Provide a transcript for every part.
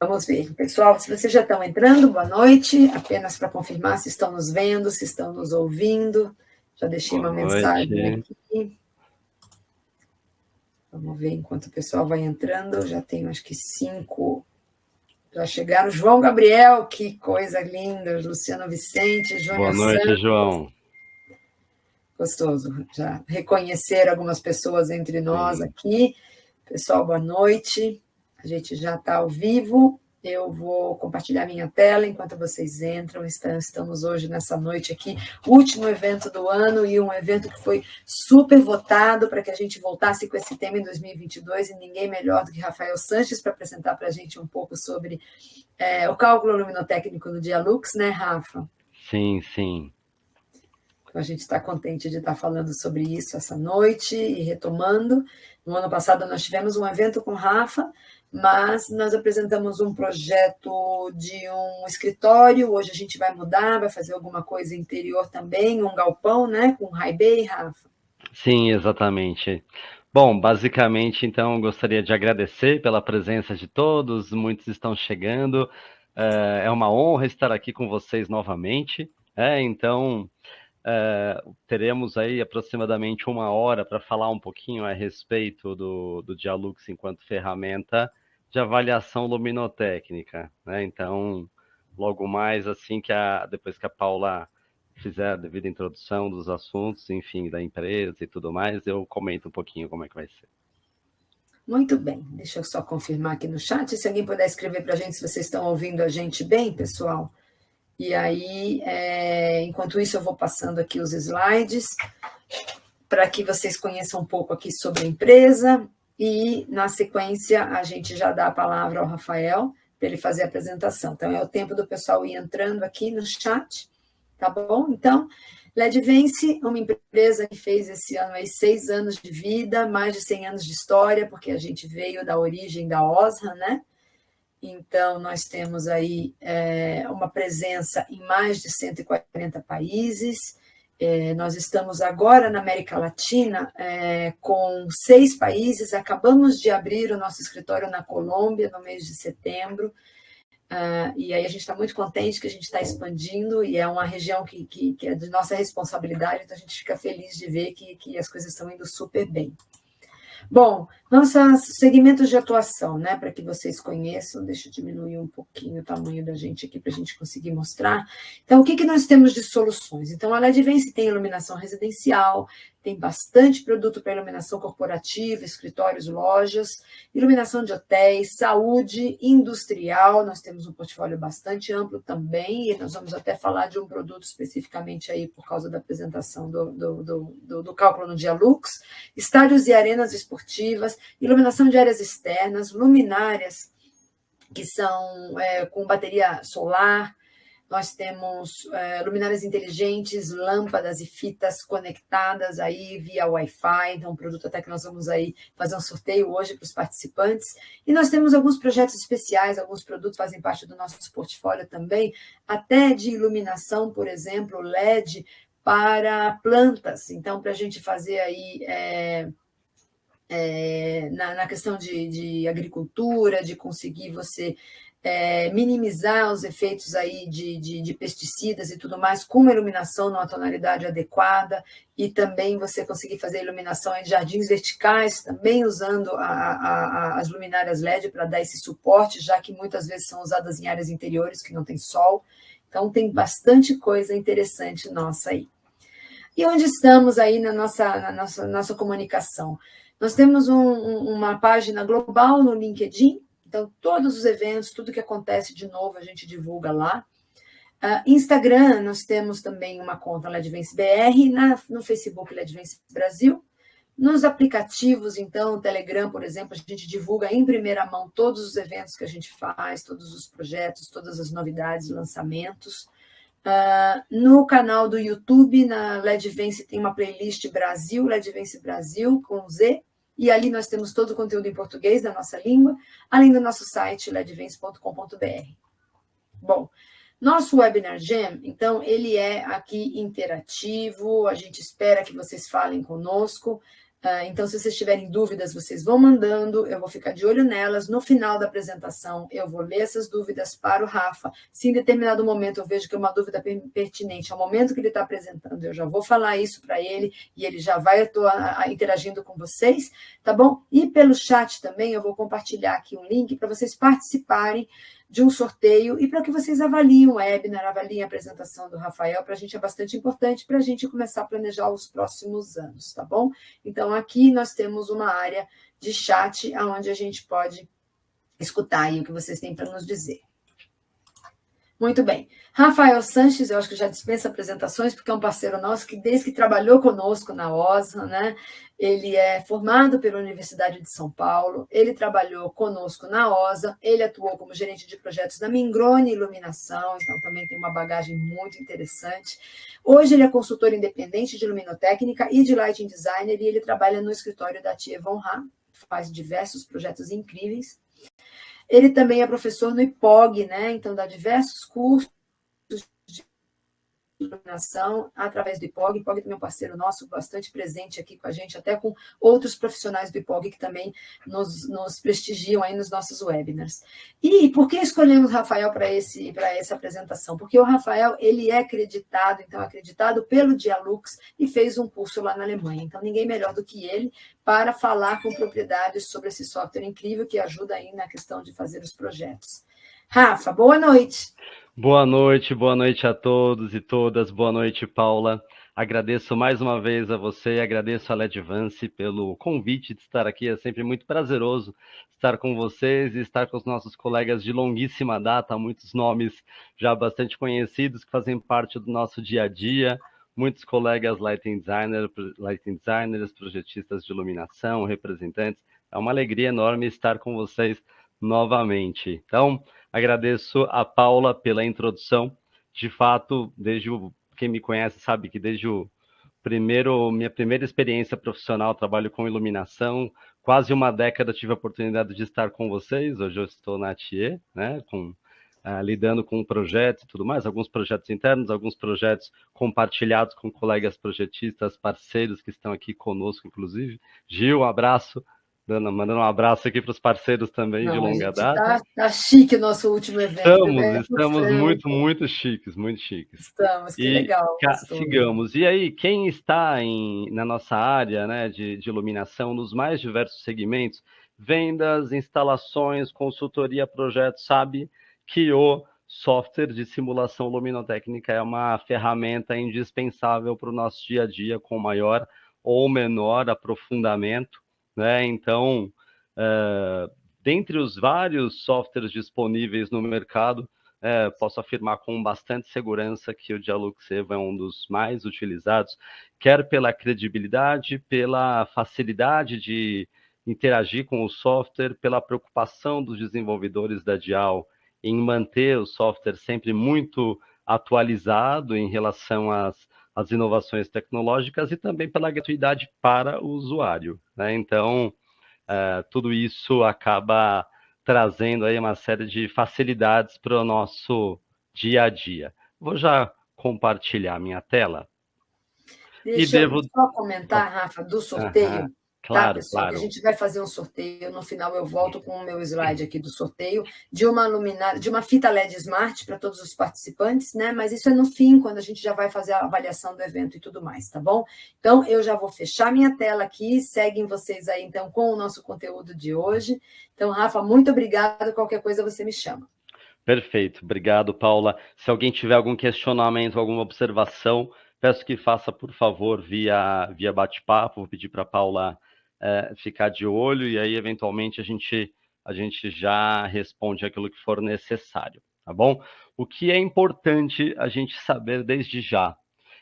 Vamos ver. Pessoal, se vocês já estão entrando, boa noite. Apenas para confirmar se estão nos vendo, se estão nos ouvindo. Já deixei uma mensagem aqui. Vamos ver enquanto o pessoal vai entrando. Já tenho, acho que 5. Já chegaram. João Gabriel, que coisa linda. Luciano Vicente, Júnior Boa noite, Santos. João. Gostoso. Já reconhecer algumas pessoas entre nós aqui. Pessoal, boa noite. A gente já está ao vivo. Eu vou compartilhar minha tela enquanto vocês entram. Estamos hoje, nessa noite aqui, último evento do ano e um evento que foi super votado para que a gente voltasse com esse tema em 2022 e ninguém melhor do que Rafael Sanches para apresentar para a gente um pouco sobre o cálculo luminotécnico no Dialux, né, Rafa? Sim, sim. A gente está contente de estar falando sobre isso essa noite e retomando. No ano passado nós tivemos um evento com o Rafa, mas nós apresentamos um projeto de um escritório. Hoje a gente vai mudar, vai fazer alguma coisa interior também, um galpão, né, com high bay, Rafa? Sim, exatamente. Bom, basicamente, então, gostaria de agradecer pela presença de todos, muitos estão chegando. É uma honra estar aqui com vocês novamente. Então, teremos aí aproximadamente 1 hora para falar um pouquinho a respeito do Dialux enquanto ferramenta de avaliação luminotécnica, né? Então, logo mais, assim depois que a Paula fizer a devida introdução dos assuntos, enfim, da empresa e tudo mais, eu comento um pouquinho como é que vai ser. Muito bem, deixa eu só confirmar aqui no chat, se alguém puder escrever para a gente se vocês estão ouvindo a gente bem, pessoal. E aí, enquanto isso, eu vou passando aqui os slides para que vocês conheçam um pouco aqui sobre a empresa e, na sequência, a gente já dá a palavra ao Rafael para ele fazer a apresentação. Então, é o tempo do pessoal ir entrando aqui no chat, tá bom? Então, LEDvence, uma empresa que fez esse ano aí 6 anos de vida, mais de 100 anos de história, porque a gente veio da origem da OSRAM, né? Então, nós temos aí uma presença em mais de 140 países. Nós estamos agora na América Latina com 6 países. Acabamos de abrir o nosso escritório na Colômbia no mês de setembro. E aí a gente está muito contente que a gente está expandindo e é uma região que é de nossa responsabilidade, então a gente fica feliz de ver que as coisas estão indo super bem. Bom, nossos segmentos de atuação, né, para que vocês conheçam, deixa eu diminuir um pouquinho o tamanho da gente aqui para a gente conseguir mostrar. Então, o que nós temos de soluções? Então, a LEDvence tem iluminação residencial, tem bastante produto para iluminação corporativa, escritórios, lojas, iluminação de hotéis, saúde, industrial, nós temos um portfólio bastante amplo também, e nós vamos até falar de um produto especificamente aí por causa da apresentação do cálculo no Dialux, estádios e arenas esportivas, iluminação de áreas externas, luminárias que são com bateria solar. Nós temos luminárias inteligentes, lâmpadas e fitas conectadas aí via Wi-Fi, então um produto até que nós vamos aí fazer um sorteio hoje para os participantes. E nós temos alguns projetos especiais, alguns produtos fazem parte do nosso portfólio também, até de iluminação, por exemplo, LED para plantas. Então, para a gente fazer aí na questão de agricultura, de conseguir você minimizar os efeitos aí de pesticidas e tudo mais, com uma iluminação numa tonalidade adequada, e também você conseguir fazer iluminação em jardins verticais, também usando as luminárias LED para dar esse suporte, já que muitas vezes são usadas em áreas interiores que não tem sol. Então, tem bastante coisa interessante nossa aí. E onde estamos aí na nossa comunicação? Nós temos uma página global no LinkedIn, então todos os eventos, tudo que acontece de novo, a gente divulga lá. Instagram, nós temos também uma conta LEDvence BR, no Facebook LEDvence Brasil. Nos aplicativos, então, o Telegram, por exemplo, a gente divulga em primeira mão todos os eventos que a gente faz, todos os projetos, todas as novidades, lançamentos. No canal do YouTube, na LEDvence, tem uma playlist Brasil, LEDvence Brasil, com Z, e ali nós temos todo o conteúdo em português da nossa língua, além do nosso site, ledvence.com.br. Bom, nosso Webinar Jam, então, ele é aqui interativo, a gente espera que vocês falem conosco. Então, se vocês tiverem dúvidas, vocês vão mandando, eu vou ficar de olho nelas. No final da apresentação, eu vou ler essas dúvidas para o Rafa. Se em determinado momento eu vejo que é uma dúvida pertinente ao momento que ele está apresentando, eu já vou falar isso para ele e ele já vai interagindo com vocês, tá bom? E pelo chat também, eu vou compartilhar aqui um link para vocês participarem de um sorteio e para que vocês avaliem o webinar, avaliem a apresentação do Rafael, para a gente é bastante importante para a gente começar a planejar os próximos anos, tá bom? Então, aqui nós temos uma área de chat onde a gente pode escutar aí o que vocês têm para nos dizer. Muito bem. Rafael Sanches, eu acho que já dispensa apresentações, porque é um parceiro nosso que, desde que trabalhou conosco na OSA, né? Ele é formado pela Universidade de São Paulo, ele trabalhou conosco na OSA, ele atuou como gerente de projetos da Mingrone Iluminação, então também tem uma bagagem muito interessante. Hoje ele é consultor independente de luminotécnica e de lighting designer, e ele trabalha no escritório da Tia Von Ha, faz diversos projetos incríveis. Ele também é professor no IPOG, né? Então dá diversos cursos de iluminação através do IPOG. O IPOG também é um parceiro nosso, bastante presente aqui com a gente, até com outros profissionais do IPOG que também nos prestigiam aí nos nossos webinars. E por que escolhemos o Rafael para essa apresentação? Porque o Rafael, ele é acreditado pelo Dialux e fez um curso lá na Alemanha. Então, ninguém melhor do que ele para falar com propriedade sobre esse software incrível que ajuda aí na questão de fazer os projetos. Rafa, boa noite. Boa noite a todos e todas. Boa noite, Paula. Agradeço mais uma vez a você, agradeço a Ledvance pelo convite de estar aqui. É sempre muito prazeroso estar com vocês e estar com os nossos colegas de longuíssima data, muitos nomes já bastante conhecidos que fazem parte do nosso dia a dia, muitos colegas lighting designers, projetistas de iluminação, representantes. É uma alegria enorme estar com vocês novamente. Então, agradeço a Paula pela introdução. De fato, quem me conhece sabe que desde minha primeira experiência profissional, trabalho com iluminação. Quase uma década tive a oportunidade de estar com vocês. Hoje eu estou na Thier, né, lidando com projetos e tudo mais, alguns projetos internos, alguns projetos compartilhados com colegas projetistas, parceiros que estão aqui conosco, inclusive. Gil, um abraço. Mandando um abraço aqui para os parceiros também de longa data. Tá chique o nosso último evento. Estamos muito chiques, muito chiques. Estamos, que legal. Sigamos. E aí, quem está na nossa área, né, de iluminação, nos mais diversos segmentos, vendas, instalações, consultoria, projetos, sabe que o software de simulação luminotécnica é uma ferramenta indispensável para o nosso dia a dia, com maior ou menor aprofundamento. Né? Então, dentre os vários softwares disponíveis no mercado, posso afirmar com bastante segurança que o Dialux Evo é um dos mais utilizados, quer pela credibilidade, pela facilidade de interagir com o software, pela preocupação dos desenvolvedores da Dial em manter o software sempre muito atualizado em relação às inovações tecnológicas e também pela gratuidade para o usuário. Né? Então, tudo isso acaba trazendo aí uma série de facilidades para o nosso dia a dia. Vou já compartilhar minha tela. Deixa eu só comentar, Rafa, do sorteio. Claro, pessoal? claro. A gente vai fazer um sorteio, no final eu volto com o meu slide aqui do sorteio, de uma fita LED Smart para todos os participantes, né? Mas isso é no fim, quando a gente já vai fazer a avaliação do evento e tudo mais, tá bom? Então, eu já vou fechar minha tela aqui, seguem vocês aí, então, com o nosso conteúdo de hoje. Então, Rafa, muito obrigada, qualquer coisa você me chama. Perfeito, obrigado, Paula. Se alguém tiver algum questionamento, alguma observação, peço que faça, por favor, via bate-papo. Vou pedir para a Paula ficar de olho e aí, eventualmente, a gente já responde aquilo que for necessário, tá bom? O que é importante a gente saber desde já,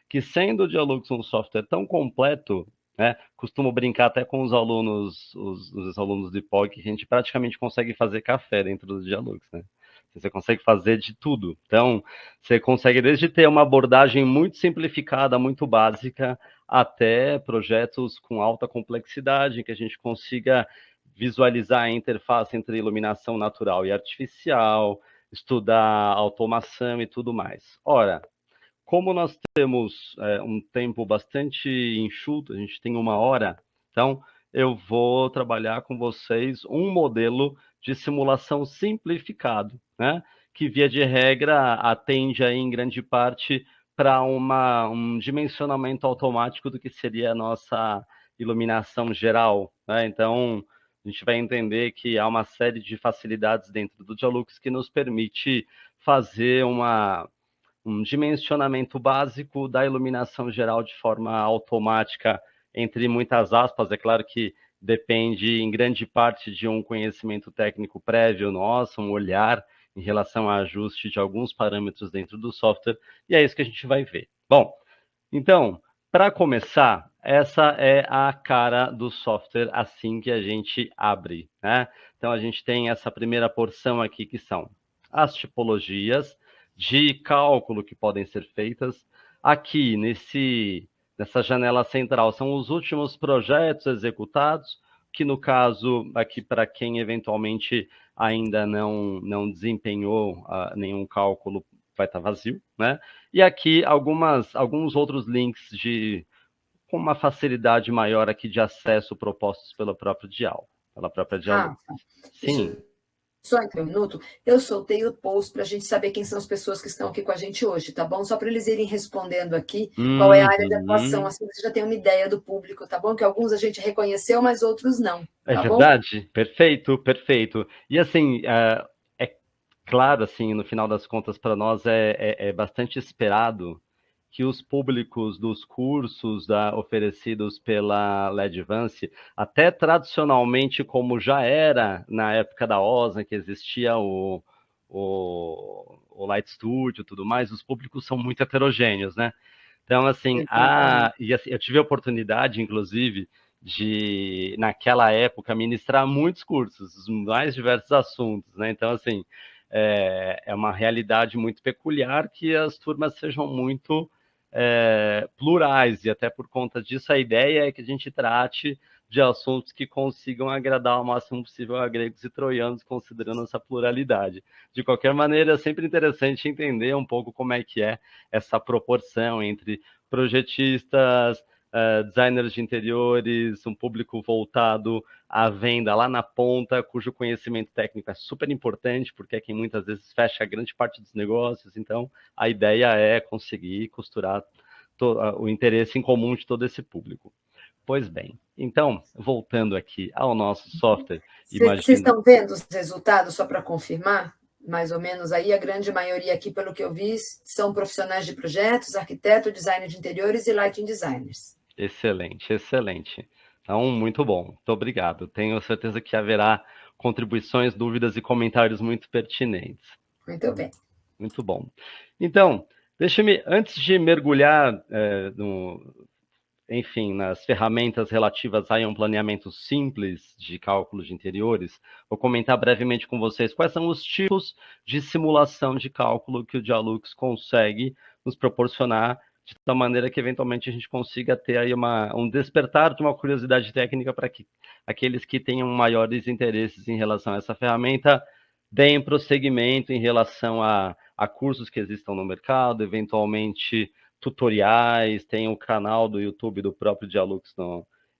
que sendo o Dialux um software tão completo, né, costumo brincar até com os alunos do IPOG, que a gente praticamente consegue fazer café dentro do Dialux, né? Você consegue fazer de tudo. Então, você consegue desde ter uma abordagem muito simplificada, muito básica, até projetos com alta complexidade, que a gente consiga visualizar a interface entre iluminação natural e artificial, estudar automação e tudo mais. Ora, como nós temos um tempo bastante enxuto, a gente tem 1 hora, Então, eu vou trabalhar com vocês um modelo de simulação simplificado, né? Que, via de regra, atende aí, em grande parte para um dimensionamento automático do que seria a nossa iluminação geral, né? Então, a gente vai entender que há uma série de facilidades dentro do Dialux que nos permite fazer um dimensionamento básico da iluminação geral de forma automática, entre muitas aspas. É claro que depende em grande parte de um conhecimento técnico prévio nosso, um olhar em relação a ajuste de alguns parâmetros dentro do software, e é isso que a gente vai ver. Bom, então, para começar, essa é a cara do software assim que a gente abre, né? Então, a gente tem essa primeira porção aqui, que são as tipologias de cálculo que podem ser feitas. Aqui, nessa janela central, são os últimos projetos executados, que no caso, aqui para quem eventualmente ainda não desempenhou nenhum cálculo, vai estar vazio, né? E aqui alguns outros links com uma facilidade maior aqui de acesso propostos pela própria Dial, Rafa, deixa Sim. eu só entrar um minuto. Eu soltei o post para a gente saber quem são as pessoas que estão aqui com a gente hoje, tá bom? Só para eles irem respondendo aqui qual é a área de atuação, assim você já tem uma ideia do público, tá bom? Que alguns a gente reconheceu, mas outros não, É tá bom? verdade? Perfeito, perfeito. E assim, é claro, assim, no final das contas, para nós é bastante esperado que os públicos dos cursos oferecidos pela Ledvance, até tradicionalmente, como já era na época da OSA, que existia o Light Studio e tudo mais, os públicos são muito heterogêneos, né? Então, assim, eu tive a oportunidade, inclusive, de, naquela época, ministrar muitos cursos, os mais diversos assuntos, né? Então, assim, é uma realidade muito peculiar que as turmas sejam muito plurais, e até por conta disso a ideia é que a gente trate de assuntos que consigam agradar o máximo possível a gregos e troianos, considerando essa pluralidade. De qualquer maneira, é sempre interessante entender um pouco como é que é essa proporção entre projetistas, designers de interiores, um público voltado à venda lá na ponta, cujo conhecimento técnico é super importante, porque é quem muitas vezes fecha grande parte dos negócios. Então, a ideia é conseguir costurar o interesse em comum de todo esse público. Pois bem, então, voltando aqui ao nosso software, Vocês estão vendo os resultados, só para confirmar? Mais ou menos aí, a grande maioria aqui, pelo que eu vi, são profissionais de projetos, arquiteto, designer de interiores e lighting designers. Excelente, excelente. Então, muito bom. Muito obrigado. Tenho certeza que haverá contribuições, dúvidas e comentários muito pertinentes. Muito bem. Muito bom. Então, deixa-me, antes de mergulhar enfim, nas ferramentas relativas a um planeamento simples de cálculos de interiores, vou comentar brevemente com vocês quais são os tipos de simulação de cálculo que o Dialux consegue nos proporcionar, de tal maneira que, eventualmente, a gente consiga ter aí um despertar de uma curiosidade técnica para que aqueles que tenham maiores interesses em relação a essa ferramenta deem prosseguimento em relação a cursos que existam no mercado, eventualmente tutoriais, tem o canal do YouTube do próprio Dialux,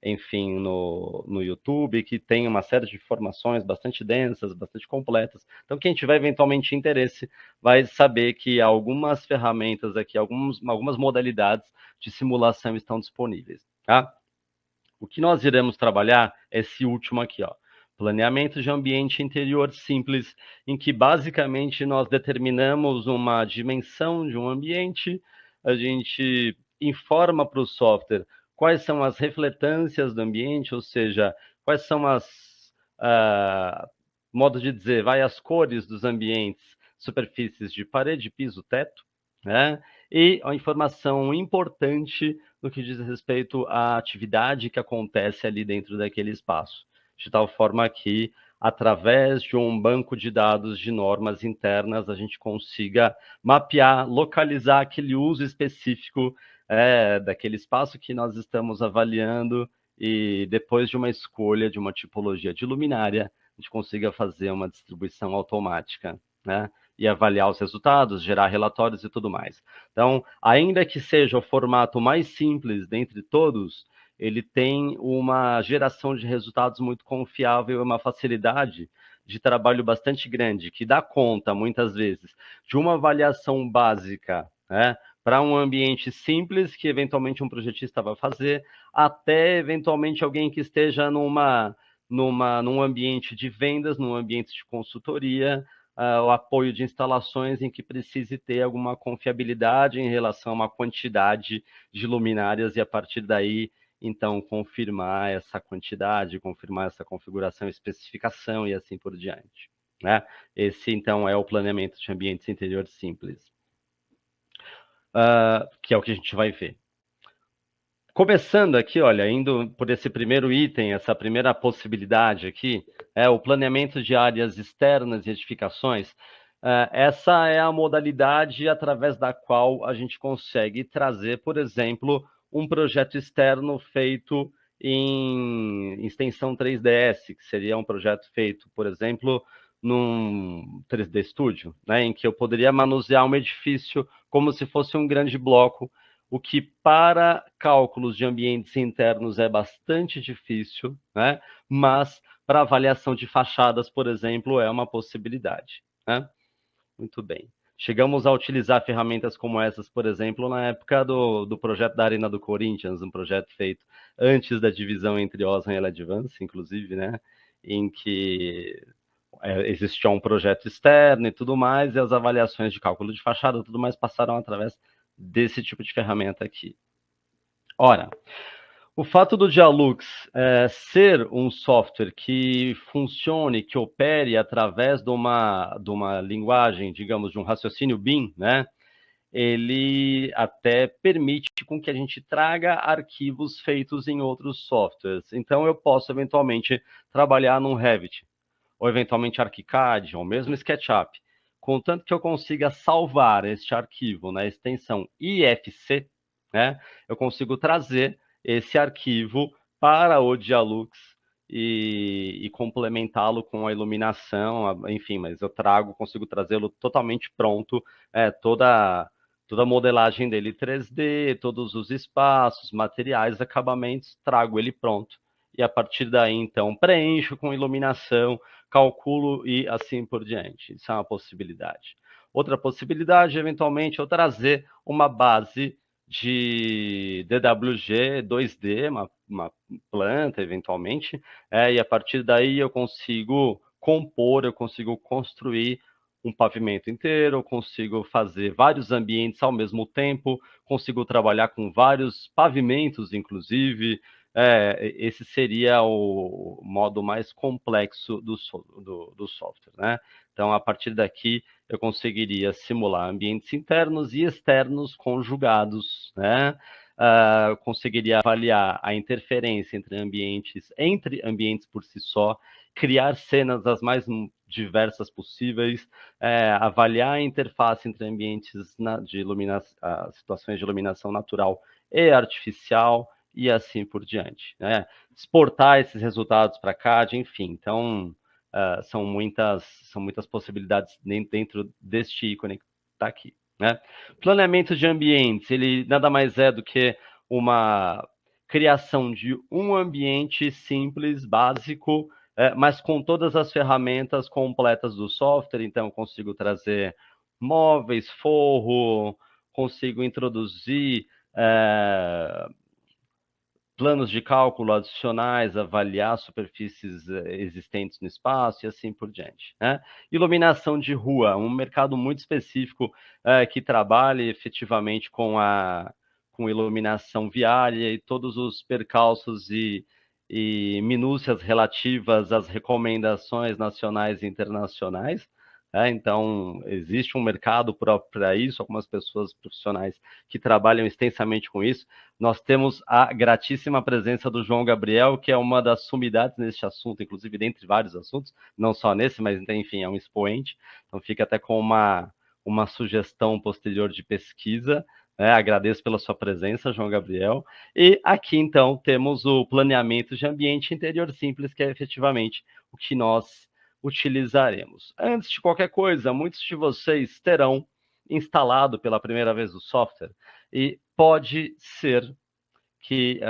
enfim, no YouTube, que tem uma série de informações bastante densas, bastante completas. Então, quem tiver eventualmente interesse vai saber que algumas ferramentas aqui, algumas modalidades de simulação estão disponíveis, tá? O que nós iremos trabalhar é esse último aqui, ó. Planeamento de ambiente interior simples, em que basicamente nós determinamos uma dimensão de um ambiente, a gente informa para o software quais são as refletâncias do ambiente, ou seja, quais são modo de dizer, as cores dos ambientes, superfícies de parede, piso, teto, né? E a informação importante no que diz respeito à atividade que acontece ali dentro daquele espaço, de tal forma que, através de um banco de dados de normas internas, a gente consiga mapear, localizar aquele uso específico daquele espaço que nós estamos avaliando, e depois de uma escolha de uma tipologia de luminária, a gente consiga fazer uma distribuição automática, né? E avaliar os resultados, gerar relatórios e tudo mais. Então, ainda que seja o formato mais simples dentre todos, ele tem uma geração de resultados muito confiável e uma facilidade de trabalho bastante grande, que dá conta, muitas vezes, de uma avaliação básica, né, para um ambiente simples, que eventualmente um projetista vai fazer, até eventualmente alguém que esteja num ambiente de vendas, num ambiente de consultoria, o apoio de instalações em que precise ter alguma confiabilidade em relação a uma quantidade de luminárias e, a partir daí, então, confirmar essa quantidade, confirmar essa configuração, especificação e assim por diante, né? Esse, então, é o planeamento de ambientes interiores simples, que é o que a gente vai ver. Começando aqui, olha, indo por esse primeiro item, essa primeira possibilidade aqui, é o planeamento de áreas externas e edificações. Essa é a modalidade através da qual a gente consegue trazer, por exemplo, um projeto externo feito em extensão 3ds, que seria um projeto feito, por exemplo, num 3D Studio, né, em que eu poderia manusear um edifício como se fosse um grande bloco, o que para cálculos de ambientes internos é bastante difícil, né? Mas para avaliação de fachadas, por exemplo, é uma possibilidade, né? Muito bem. Chegamos a utilizar ferramentas como essas, por exemplo, na época do projeto da Arena do Corinthians, um projeto feito antes da divisão entre Osram e Advance, inclusive, né? Em que existia um projeto externo e tudo mais, e as avaliações de cálculo de fachada e tudo mais passaram através desse tipo de ferramenta aqui. Ora, o fato do Dialux ser um software que funcione, que opere através de uma linguagem, digamos, de um raciocínio BIM, né? Ele até permite com que a gente traga arquivos feitos em outros softwares. Então, eu posso, eventualmente, trabalhar num Revit, ou eventualmente ArchiCAD, ou mesmo SketchUp, contanto que eu consiga salvar este arquivo na extensão IFC, né, eu consigo trazer esse arquivo para o Dialux e complementá-lo com a iluminação, enfim, mas eu consigo trazê-lo totalmente pronto, toda a modelagem dele 3D, todos os espaços, materiais, acabamentos, trago ele pronto. E a partir daí, então, preencho com iluminação, calculo e assim por diante. Isso é uma possibilidade. Outra possibilidade, eventualmente, é eu trazer uma base de DWG 2D, uma planta, eventualmente, e a partir daí eu consigo compor, eu consigo construir um pavimento inteiro, eu consigo fazer vários ambientes ao mesmo tempo, consigo trabalhar com vários pavimentos, inclusive. Esse seria o modo mais complexo do software, né? Então, a partir daqui, eu conseguiria simular ambientes internos e externos conjugados, né? Conseguiria avaliar a interferência entre ambientes por si só, criar cenas as mais diversas possíveis, avaliar a interface entre ambientes de situações de iluminação natural e artificial, e assim por diante, né? Exportar esses resultados para CAD, enfim. Então, são muitas possibilidades dentro deste ícone que está aqui, né? Planeamento de ambientes, ele nada mais é do que uma criação de um ambiente simples, básico, mas com todas as ferramentas completas do software. Então, eu consigo trazer móveis, forro, consigo introduzir planos de cálculo adicionais, avaliar superfícies existentes no espaço e assim por diante, né? Iluminação de rua, um mercado muito específico que trabalha efetivamente com iluminação viária e todos os percalços e minúcias relativas às recomendações nacionais e internacionais. Então, existe um mercado próprio para isso, algumas pessoas profissionais que trabalham extensamente com isso. Nós temos a gratíssima presença do João Gabriel, que é uma das sumidades neste assunto, inclusive dentre vários assuntos, não só nesse, mas enfim, é um expoente. Então fica até com uma sugestão posterior de pesquisa. Agradeço pela sua presença, João Gabriel. E aqui, então, temos o planeamento de ambiente interior simples, que é efetivamente o que nós utilizaremos. Antes de qualquer coisa, muitos de vocês terão instalado pela primeira vez o software, e pode ser que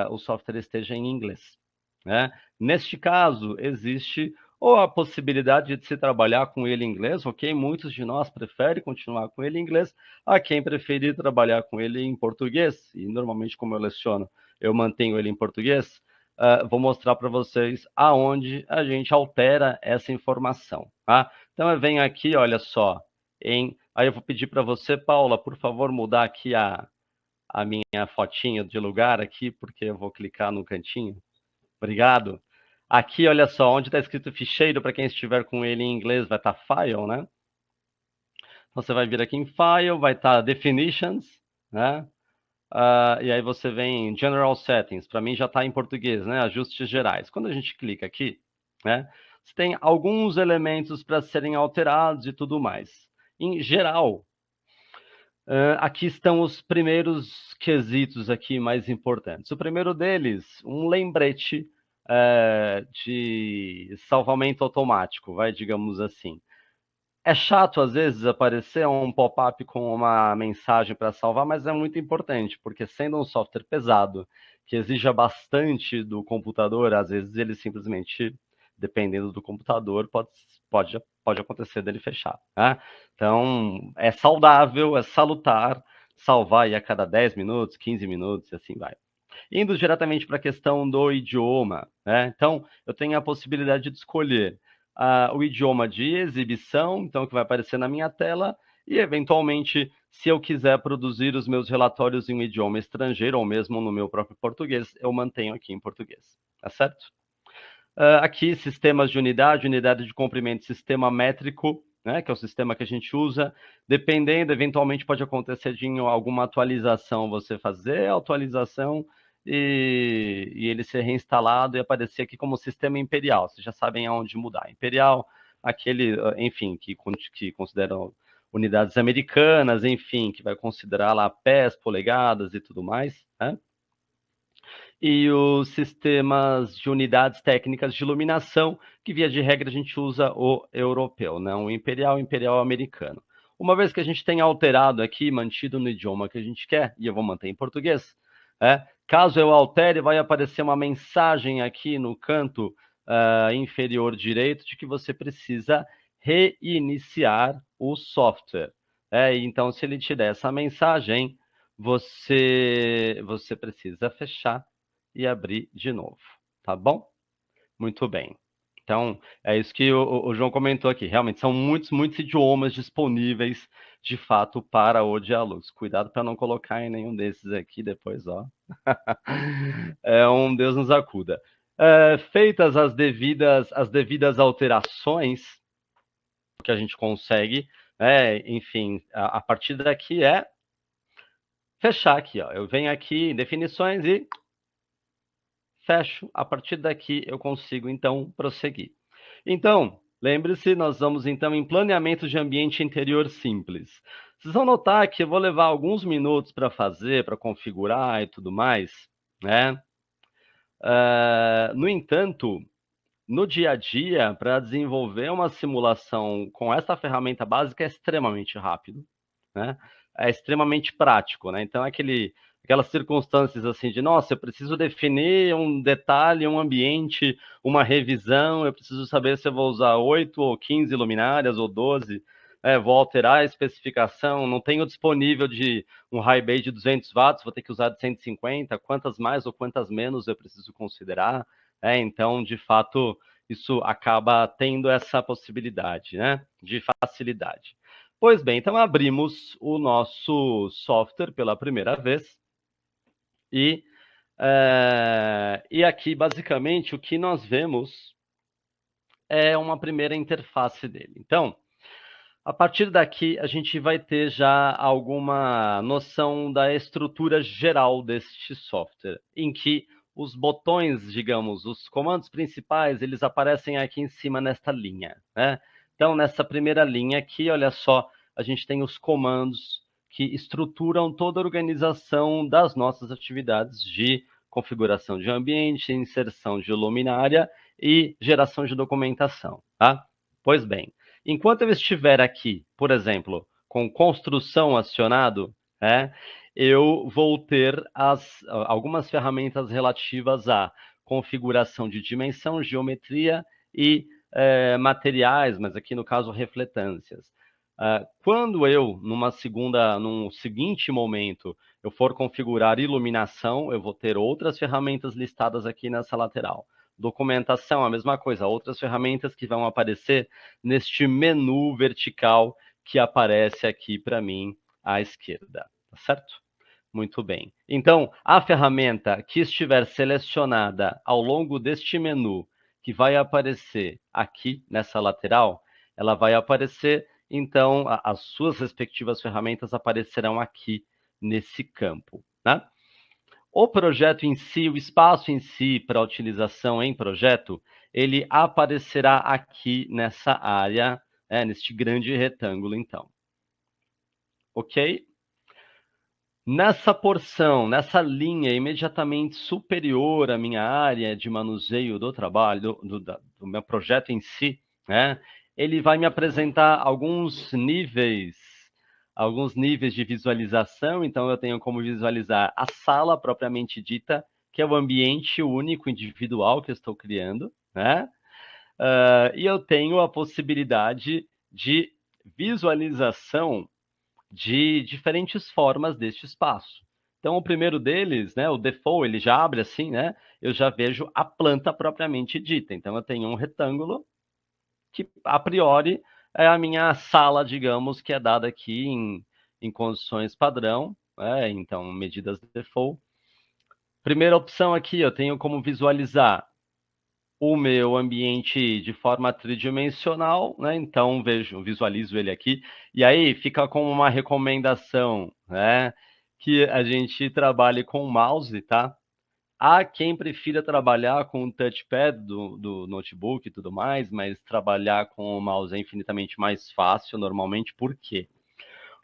o software esteja em inglês, né? Neste caso, existe ou a possibilidade de se trabalhar com ele em inglês, ok? Muitos de nós preferem continuar com ele em inglês, a quem preferir trabalhar com ele em português, e normalmente como eu leciono, eu mantenho ele em português, vou mostrar para vocês aonde a gente altera essa informação, tá? Então eu venho aqui, olha só, aí eu vou pedir para você, Paula, por favor, mudar aqui a minha fotinha de lugar aqui, porque eu vou clicar no cantinho. Obrigado. Aqui, olha só, onde está escrito ficheiro, para quem estiver com ele em inglês, vai estar file, né? Então, você vai vir aqui em file, vai estar definitions, né? E aí você vem em general settings, para mim já está em português, né? Ajustes gerais. Quando a gente clica aqui, né? Você tem alguns elementos para serem alterados e tudo mais. Em geral, aqui estão os primeiros quesitos aqui mais importantes. O primeiro deles, um lembrete de salvamento automático, digamos assim. É chato, às vezes, aparecer um pop-up com uma mensagem para salvar, mas é muito importante, porque sendo um software pesado, que exija bastante do computador, às vezes ele simplesmente, dependendo do computador, pode acontecer dele fechar, né? Então, é saudável, é salutar, salvar aí a cada 10 minutos, 15 minutos e assim vai. Indo diretamente para a questão do idioma, né? Então, eu tenho a possibilidade de escolher o idioma de exibição, então que vai aparecer na minha tela, e eventualmente, se eu quiser produzir os meus relatórios em um idioma estrangeiro, ou mesmo no meu próprio português, eu mantenho aqui em português, tá certo? Aqui, sistemas de unidade de comprimento, sistema métrico, né, que é o sistema que a gente usa, dependendo, eventualmente pode acontecer de alguma atualização, você fazer a atualização e ele ser reinstalado e aparecer aqui como sistema imperial. Vocês já sabem aonde mudar. Imperial, aquele, enfim, que consideram unidades americanas, enfim, que vai considerar lá pés, polegadas e tudo mais, né? E os sistemas de unidades técnicas de iluminação, que via de regra a gente usa o europeu, não o imperial americano. Uma vez que a gente tenha alterado aqui, mantido no idioma que a gente quer, e eu vou manter em português, caso eu altere, vai aparecer uma mensagem aqui no canto inferior direito de que você precisa reiniciar o software. Então, se ele te der essa mensagem, você precisa fechar e abrir de novo, tá bom? Muito bem. Então, é isso que o João comentou aqui. Realmente, são muitos idiomas disponíveis, de fato, para o Dialux. Cuidado para não colocar em nenhum desses aqui depois, ó. Deus nos acuda. Feitas as devidas alterações que a gente consegue, enfim, a partir daqui fechar aqui, ó. Eu venho aqui em definições e fecho. A partir daqui eu consigo, então, prosseguir. Então, lembre-se, nós vamos, então, em planeamento de ambiente interior simples. Vocês vão notar que eu vou levar alguns minutos para fazer, para configurar e tudo mais, né? No entanto, no dia a dia, para desenvolver uma simulação com essa ferramenta básica é extremamente rápido, né? É extremamente prático, né? Então, aquelas circunstâncias assim de, nossa, eu preciso definir um detalhe, um ambiente, uma revisão, eu preciso saber se eu vou usar 8 ou 15 luminárias ou 12, vou alterar a especificação, não tenho disponível de um high bay de 200 watts, vou ter que usar de 150, quantas mais ou quantas menos eu preciso considerar, então, de fato, isso acaba tendo essa possibilidade, né, de facilidade. Pois bem, então abrimos o nosso software pela primeira vez e aqui, basicamente, o que nós vemos é uma primeira interface dele. Então, a partir daqui, a gente vai ter já alguma noção da estrutura geral deste software, em que os botões, digamos, os comandos principais, eles aparecem aqui em cima nesta linha, né? Então, nessa primeira linha aqui, olha só, a gente tem os comandos que estruturam toda a organização das nossas atividades de configuração de ambiente, inserção de luminária e geração de documentação, tá? Pois bem, enquanto eu estiver aqui, por exemplo, com construção acionado, eu vou ter algumas ferramentas relativas à configuração de dimensão, geometria e materiais, mas aqui no caso refletâncias. Quando eu, num seguinte momento, eu for configurar iluminação, eu vou ter outras ferramentas listadas aqui nessa lateral. Documentação, a mesma coisa, outras ferramentas que vão aparecer neste menu vertical que aparece aqui para mim à esquerda, tá certo? Muito bem. Então, a ferramenta que estiver selecionada ao longo deste menu, que vai aparecer aqui nessa lateral, ela vai aparecer, então, as suas respectivas ferramentas aparecerão aqui nesse campo, né? O projeto em si, o espaço em si para utilização em projeto, ele aparecerá aqui nessa área, neste grande retângulo, então. Ok? Nessa porção, nessa linha imediatamente superior à minha área de manuseio do trabalho, do meu projeto em si, né, ele vai me apresentar alguns níveis de visualização. Então, eu tenho como visualizar a sala propriamente dita, que é o ambiente único, individual que eu estou criando, né? E eu tenho a possibilidade de visualização de diferentes formas deste espaço. Então, o primeiro deles, né, o default, ele já abre assim, né? Eu já vejo a planta propriamente dita. Então, eu tenho um retângulo que, a priori, é a minha sala, digamos, que é dada aqui em condições padrão, né? Então, medidas default. Primeira opção aqui, eu tenho como visualizar o meu ambiente de forma tridimensional, né? Então visualizo ele aqui, e aí fica como uma recomendação, né? Que a gente trabalhe com o mouse, tá? Há quem prefira trabalhar com o touchpad do notebook e tudo mais, mas trabalhar com o mouse é infinitamente mais fácil normalmente. Por quê?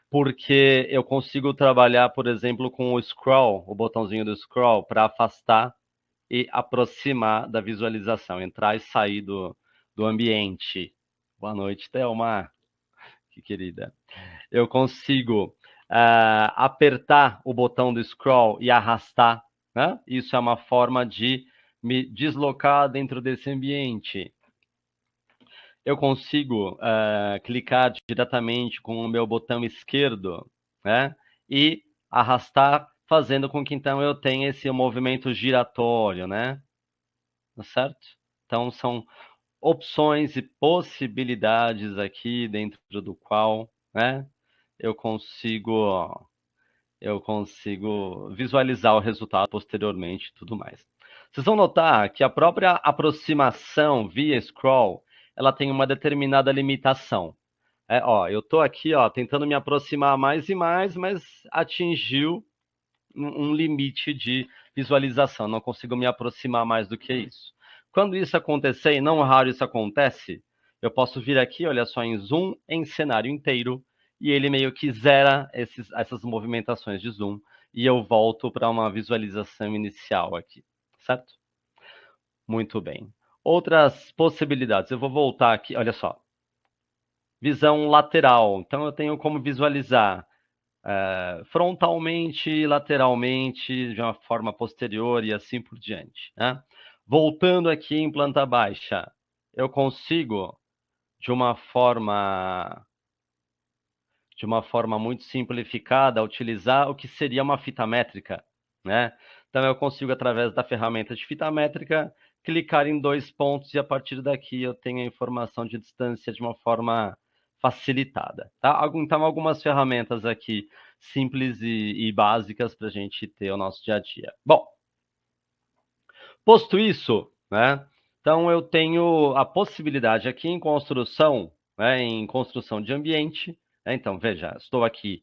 Porque eu consigo trabalhar, por exemplo, com o scroll, o botãozinho do scroll, para afastar e aproximar da visualização, entrar e sair do ambiente. Boa noite, Thelma, que querida. Eu consigo apertar o botão do scroll e arrastar, né? Isso é uma forma de me deslocar dentro desse ambiente. Eu consigo clicar diretamente com o meu botão esquerdo, né? E arrastar, fazendo com que então eu tenha esse movimento giratório, né? Tá certo? Então, são opções e possibilidades aqui dentro do qual, né, eu consigo visualizar o resultado posteriormente e tudo mais. Vocês vão notar que a própria aproximação via scroll, ela tem uma determinada limitação. Eu estou aqui, tentando me aproximar mais e mais, mas atingiu um limite de visualização, não consigo me aproximar mais do que isso. Quando isso acontecer, e não raro isso acontece, eu posso vir aqui, olha só, em zoom, em cenário inteiro, e ele meio que zera essas movimentações de zoom, e eu volto para uma visualização inicial aqui, certo? Muito bem. Outras possibilidades, eu vou voltar aqui, olha só. Visão lateral, então eu tenho como visualizar frontalmente, lateralmente, de uma forma posterior e assim por diante, né? Voltando aqui em planta baixa, eu consigo, de uma forma muito simplificada, utilizar o que seria uma fita métrica, né? Então, eu consigo, através da ferramenta de fita métrica, clicar em 2 pontos e, a partir daqui, eu tenho a informação de distância de uma forma facilitada, tá? Então, algumas ferramentas aqui simples e básicas para a gente ter o nosso dia a dia. Bom, posto isso, né? Então, eu tenho a possibilidade aqui em construção, né, em construção de ambiente. Então, veja, estou aqui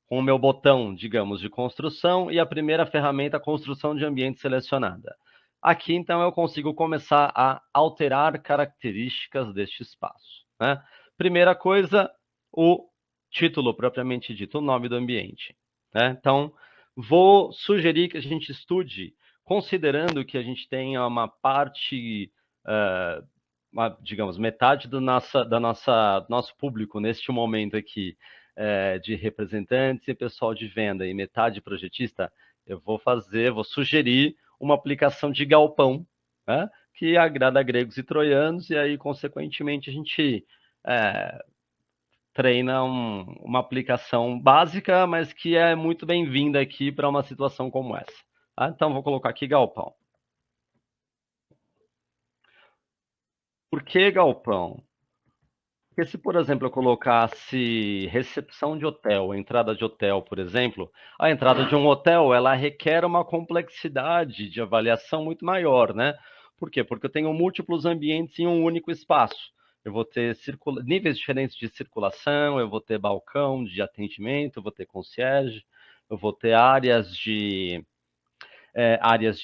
com o meu botão, digamos, de construção e a primeira ferramenta, construção de ambiente selecionada. Aqui, então, eu consigo começar a alterar características deste espaço, né? Primeira coisa, o título propriamente dito, o nome do ambiente, né? Então, vou sugerir que a gente estude, considerando que a gente tenha uma parte, digamos, metade do nosso público neste momento aqui de representantes e pessoal de venda e metade projetista, eu vou sugerir uma aplicação de galpão, né, que agrada gregos e troianos, e aí, consequentemente, a gente treina uma aplicação básica, mas que é muito bem-vinda aqui para uma situação como essa. Tá? Então, vou colocar aqui galpão. Por que galpão? Porque se, por exemplo, eu colocasse recepção de hotel, entrada de hotel, por exemplo, a entrada de um hotel, ela requer uma complexidade de avaliação muito maior, né? Por quê? Porque eu tenho múltiplos ambientes em um único espaço. Eu vou ter níveis diferentes de circulação, eu vou ter balcão de atendimento, eu vou ter concierge, eu vou ter áreas de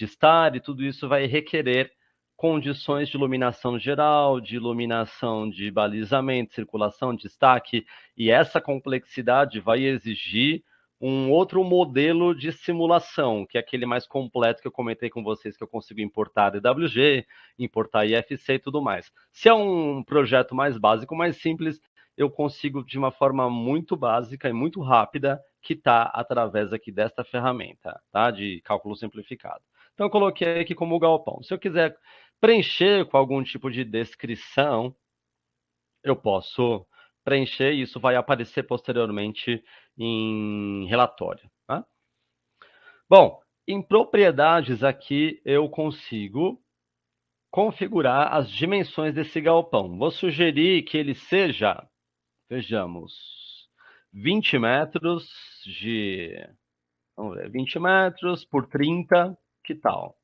estar, e tudo isso vai requerer condições de iluminação geral, de iluminação de balizamento, circulação, destaque, e essa complexidade vai exigir um outro modelo de simulação, que é aquele mais completo que eu comentei com vocês, que eu consigo importar DWG, importar IFC e tudo mais. Se é um projeto mais básico, mais simples, eu consigo, de uma forma muito básica e muito rápida, quitar através aqui desta ferramenta, tá? De cálculo simplificado. Então, eu coloquei aqui como galpão. Se eu quiser preencher com algum tipo de descrição, eu posso preencher e isso vai aparecer posteriormente em relatório, tá? Bom, em propriedades aqui eu consigo configurar as dimensões desse galpão. Vou sugerir que ele seja, vejamos, 20 metros de... Vamos ver, 20 metros por 30, que tal?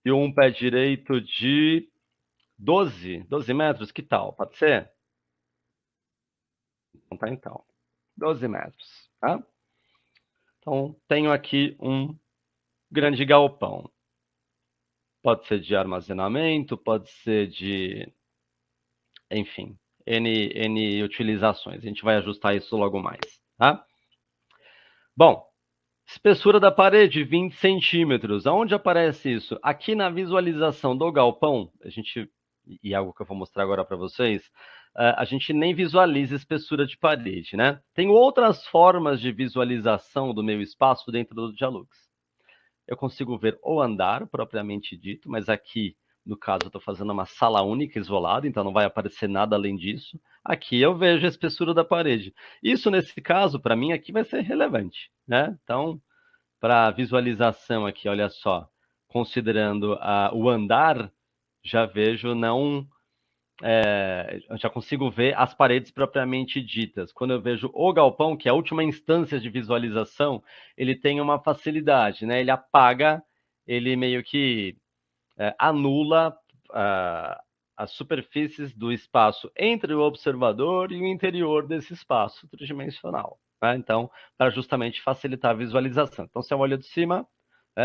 E um pé direito de 12 metros, que tal? Pode ser? Então tá, então. 12 metros, tá? Então, tenho aqui um grande galpão. Pode ser de armazenamento, pode ser de... Enfim, N utilizações. A gente vai ajustar isso logo mais, tá? Bom, espessura da parede, 20 centímetros. Aonde aparece isso? Aqui na visualização do galpão, e algo que eu vou mostrar agora para vocês, a gente nem visualiza espessura de parede, né? Tem outras formas de visualização do meu espaço dentro do Dialux. Eu consigo ver o andar, propriamente dito, mas aqui, no caso, eu estou fazendo uma sala única, isolada, então não vai aparecer nada além disso. Aqui eu vejo a espessura da parede. Isso, nesse caso, para mim, aqui vai ser relevante, né? Então, para visualização aqui, olha só, considerando o andar, já vejo eu já consigo ver as paredes propriamente ditas. Quando eu vejo o galpão, que é a última instância de visualização, ele tem uma facilidade, né? Ele apaga, ele meio que anula as superfícies do espaço entre o observador e o interior desse espaço tridimensional. Né? Então, para justamente facilitar a visualização. Então, se eu olho de cima,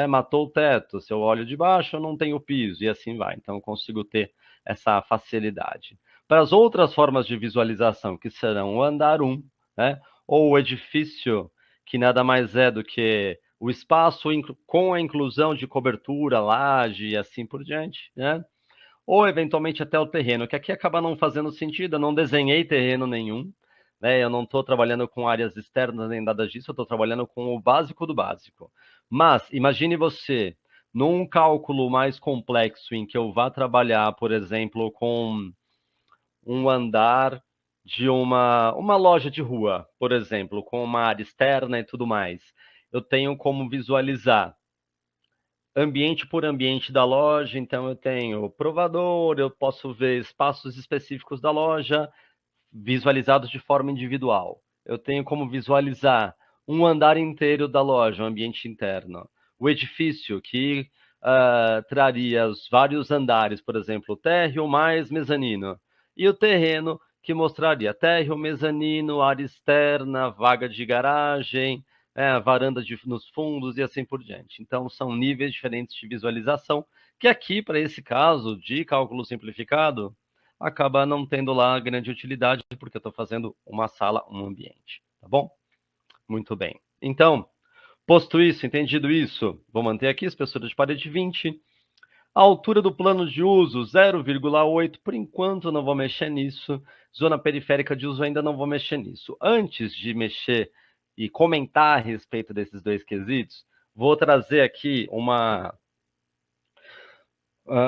matou o teto. Se eu olho de baixo, eu não tenho piso, e assim vai. Então, eu consigo ter essa facilidade. Para as outras formas de visualização, que serão o andar 1, né? Ou o edifício, que nada mais é do que o espaço com a inclusão de cobertura, laje e assim por diante, né? Ou eventualmente até o terreno, que aqui acaba não fazendo sentido, eu não desenhei terreno nenhum, né? Eu não estou trabalhando com áreas externas nem nada disso, eu estou trabalhando com o básico do básico. Mas imagine você, num cálculo mais complexo, em que eu vá trabalhar, por exemplo, com um andar de uma loja de rua, por exemplo, com uma área externa e tudo mais. Eu tenho como visualizar ambiente por ambiente da loja, então eu tenho provador, eu posso ver espaços específicos da loja visualizados de forma individual. Eu tenho como visualizar um andar inteiro da loja, um ambiente interno. O edifício, que traria os vários andares, por exemplo, térreo mais mezanino. E o terreno, que mostraria térreo, mezanino, área externa, vaga de garagem, varanda nos fundos e assim por diante. Então, são níveis diferentes de visualização, que aqui, para esse caso de cálculo simplificado, acaba não tendo lá grande utilidade, porque eu estou fazendo uma sala, um ambiente, tá bom? Muito bem. Então, posto isso, entendido isso, vou manter aqui espessura de parede 20. A altura do plano de uso, 0,8, por enquanto não vou mexer nisso. Zona periférica de uso, ainda não vou mexer nisso. Antes de mexer e comentar a respeito desses dois quesitos, vou trazer aqui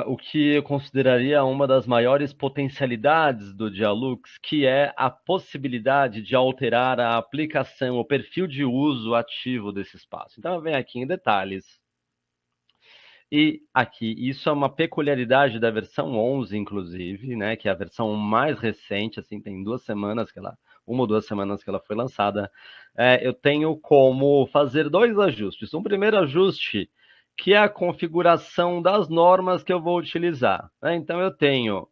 o que eu consideraria uma das maiores potencialidades do Dialux, que é a possibilidade de alterar a aplicação, o perfil de uso ativo desse espaço. Então, eu venho aqui em detalhes. E aqui, isso é uma peculiaridade da versão 11, inclusive, né, que é a versão mais recente, assim, tem 2 semanas que ela, 1 ou 2 semanas que ela foi lançada. Eu tenho como fazer 2 ajustes. Um primeiro ajuste, que é a configuração das normas que eu vou utilizar, né? Então, eu tenho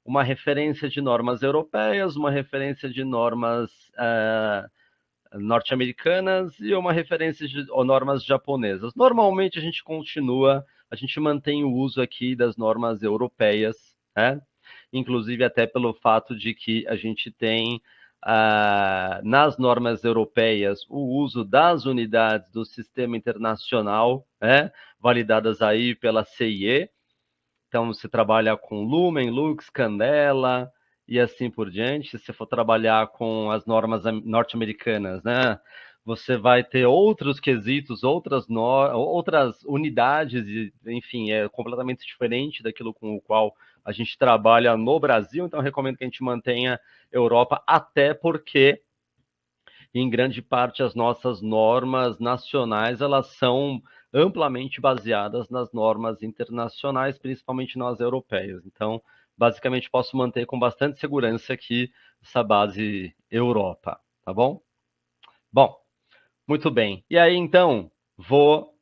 uma referência de normas europeias, uma referência de normas norte-americanas e uma referência de normas japonesas. Normalmente a gente mantém o uso aqui das normas europeias, né? Inclusive até pelo fato de que a gente tem nas normas europeias o uso das unidades do sistema internacional, né? Validadas aí pela CIE. Então, você trabalha com Lumen, Lux, Candela e assim por diante. Se você for trabalhar com as normas norte-americanas, né, você vai ter outros quesitos, outras unidades, e, enfim, é completamente diferente daquilo com o qual a gente trabalha no Brasil. Então, eu recomendo que a gente mantenha Europa, até porque, em grande parte, as nossas normas nacionais, elas são amplamente baseadas nas normas internacionais, principalmente nas europeias. Então, basicamente, posso manter com bastante segurança aqui essa base Europa, tá bom? Bom, muito bem. E aí, então, vou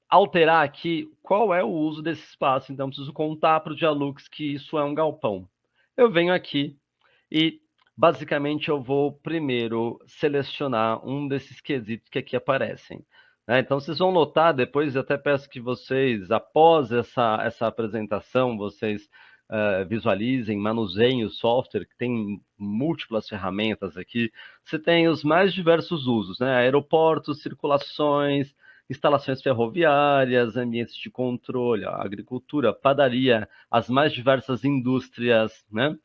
alterar aqui qual é o uso desse espaço. Então, preciso contar para o Dialux que isso é um galpão. Eu venho aqui e, basicamente, eu vou primeiro selecionar um desses quesitos que aqui aparecem. Então, vocês vão notar depois, eu até peço que vocês, após essa apresentação, vocês visualizem, manuseiem o software, que tem múltiplas ferramentas aqui. Você tem os mais diversos usos, né? Aeroportos, circulações, instalações ferroviárias, ambientes de controle, agricultura, padaria, as mais diversas indústrias, né?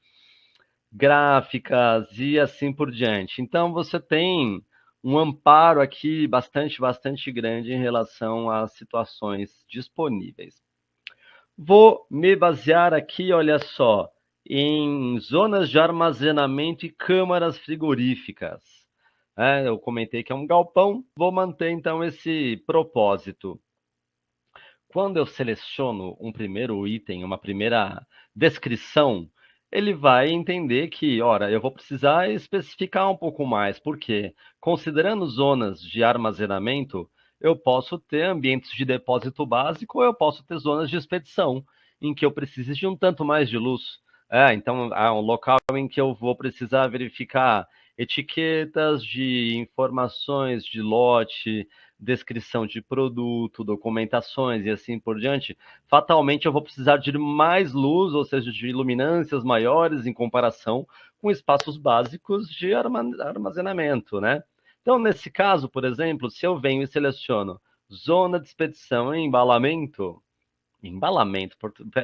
Gráficas e assim por diante. Então, você tem um amparo aqui bastante grande em relação às situações disponíveis. Vou me basear aqui, olha só, em zonas de armazenamento e câmaras frigoríficas. Eu comentei que é um galpão, vou manter então esse propósito. Quando eu seleciono um primeiro item, uma primeira descrição, ele vai entender que, ora, eu vou precisar especificar um pouco mais, porque, considerando zonas de armazenamento, eu posso ter ambientes de depósito básico ou eu posso ter zonas de expedição, em que eu precise de um tanto mais de luz. Então, há um local em que eu vou precisar verificar etiquetas de informações de lote, descrição de produto, documentações e assim por diante, fatalmente eu vou precisar de mais luz, ou seja, de luminâncias maiores em comparação com espaços básicos de armazenamento, né? Então, nesse caso, por exemplo, se eu venho e seleciono zona de expedição e embalamento,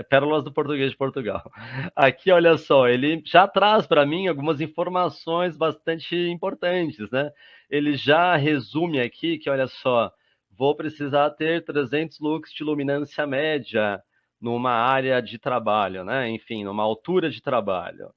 pérolas do português de Portugal. Aqui, olha só, ele já traz para mim algumas informações bastante importantes, né? Ele já resume aqui que, olha só, vou precisar ter 300 lux de luminância média numa área de trabalho, né? Enfim, numa altura de trabalho.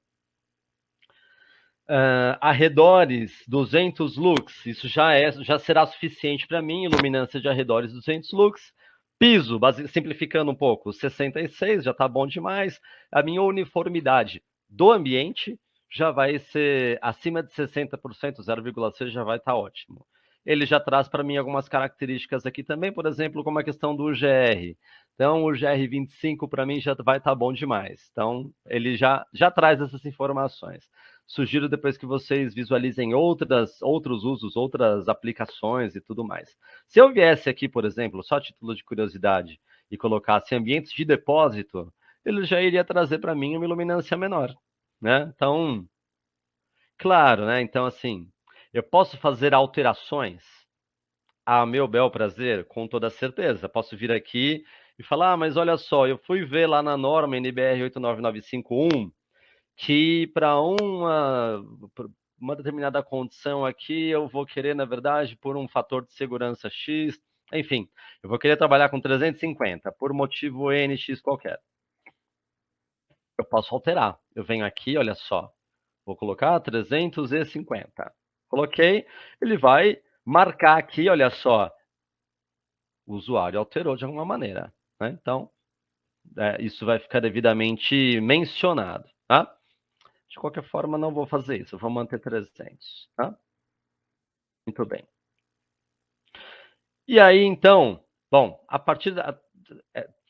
Arredores 200 lux, isso já será suficiente para mim, iluminância de arredores 200 lux. Piso, simplificando um pouco, 66 já está bom demais. A minha uniformidade do ambiente já vai ser acima de 60%, 0,6 já vai estar ótimo. Ele já traz para mim algumas características aqui também, por exemplo, como a questão do UGR. Então, o UGR 25 para mim já vai estar bom demais. Então, ele já traz essas informações. Sugiro depois que vocês visualizem outros usos, outras aplicações e tudo mais. Se eu viesse aqui, por exemplo, só a título de curiosidade, e colocasse ambientes de depósito, ele já iria trazer para mim uma iluminância menor, né? Então, claro, né? Então, assim, eu posso fazer alterações a meu bel prazer, com toda certeza. Posso vir aqui e falar, ah, mas olha só, eu fui ver lá na norma NBR 89951 que para uma determinada condição aqui, eu vou querer, na verdade, por um fator de segurança X, enfim, eu vou querer trabalhar com 350, por motivo NX qualquer. Eu posso alterar. Eu venho aqui, olha só, vou colocar 350. Coloquei, ele vai marcar aqui, olha só, o usuário alterou de alguma maneira, né? Então, isso vai ficar devidamente mencionado, tá? De qualquer forma, não vou fazer isso, eu vou manter 300, tá? Muito bem. E aí, então, bom, a partir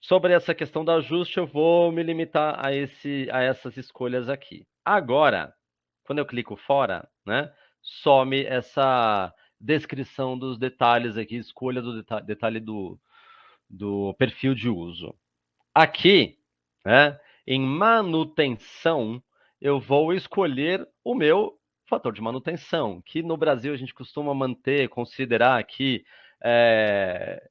sobre essa questão do ajuste, eu vou me limitar a essas escolhas aqui. Agora, quando eu clico fora, né, some essa descrição dos detalhes aqui, escolha do detalhe do perfil de uso. Aqui, né, em manutenção, eu vou escolher o meu fator de manutenção, que no Brasil a gente costuma manter, considerar que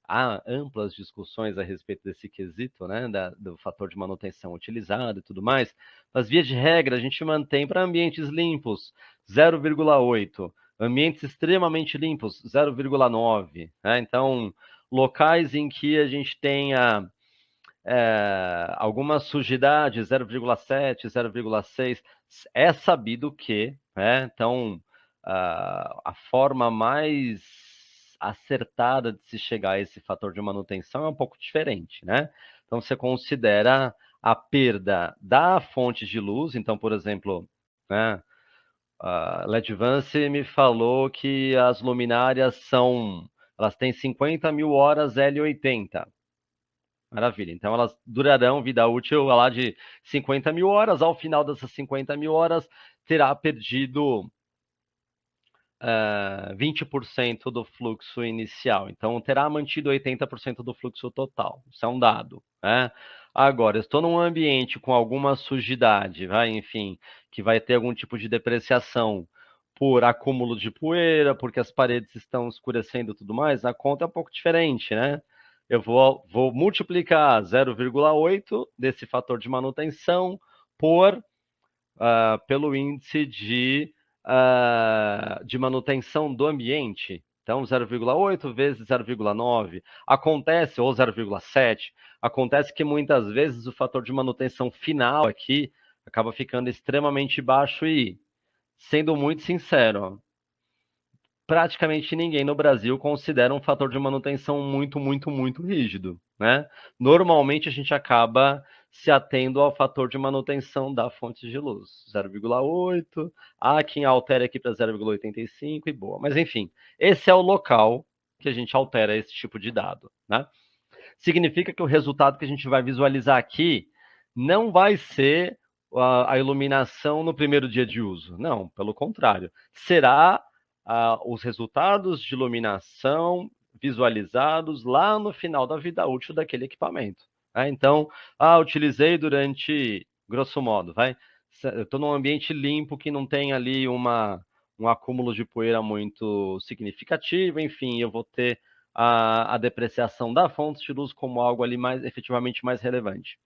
há amplas discussões a respeito desse quesito, né, do fator de manutenção utilizado e tudo mais, mas via de regra a gente mantém para ambientes limpos 0,8, ambientes extremamente limpos 0,9, né? Então, locais em que a gente tenha alguma sujidade, 0,7, 0,6, é sabido que, né, então, a forma mais acertada de se chegar a esse fator de manutenção é um pouco diferente, né? Então, você considera a perda da fonte de luz, então, por exemplo, né, a Ledvance me falou que as luminárias elas têm 50 mil horas L80. Maravilha. Então, elas durarão vida útil lá de 50 mil horas. Ao final dessas 50 mil horas, terá perdido 20% do fluxo inicial. Então, terá mantido 80% do fluxo total. Isso é um dado, né? Agora, estou num ambiente com alguma sujidade, enfim, que vai ter algum tipo de depreciação por acúmulo de poeira, porque as paredes estão escurecendo e tudo mais, a conta é um pouco diferente, né? Eu vou multiplicar 0,8 desse fator de manutenção pelo índice de manutenção do ambiente. Então, 0,8 vezes 0,9 acontece, ou 0,7, acontece que muitas vezes o fator de manutenção final aqui acaba ficando extremamente baixo e, sendo muito sincero, praticamente ninguém no Brasil considera um fator de manutenção muito, muito, muito rígido, né? Normalmente a gente acaba se atendo ao fator de manutenção da fonte de luz, 0,8, há quem altere aqui para 0,85 e boa. Mas enfim, esse é o local que a gente altera esse tipo de dado, né? Significa que o resultado que a gente vai visualizar aqui não vai ser a iluminação no primeiro dia de uso. Não, pelo contrário. Será os resultados de iluminação visualizados lá no final da vida útil daquele equipamento. Então, utilizei durante, grosso modo, eu estou num ambiente limpo que não tem ali um acúmulo de poeira muito significativo, enfim, eu vou ter a depreciação da fonte de luz como algo ali efetivamente mais relevante.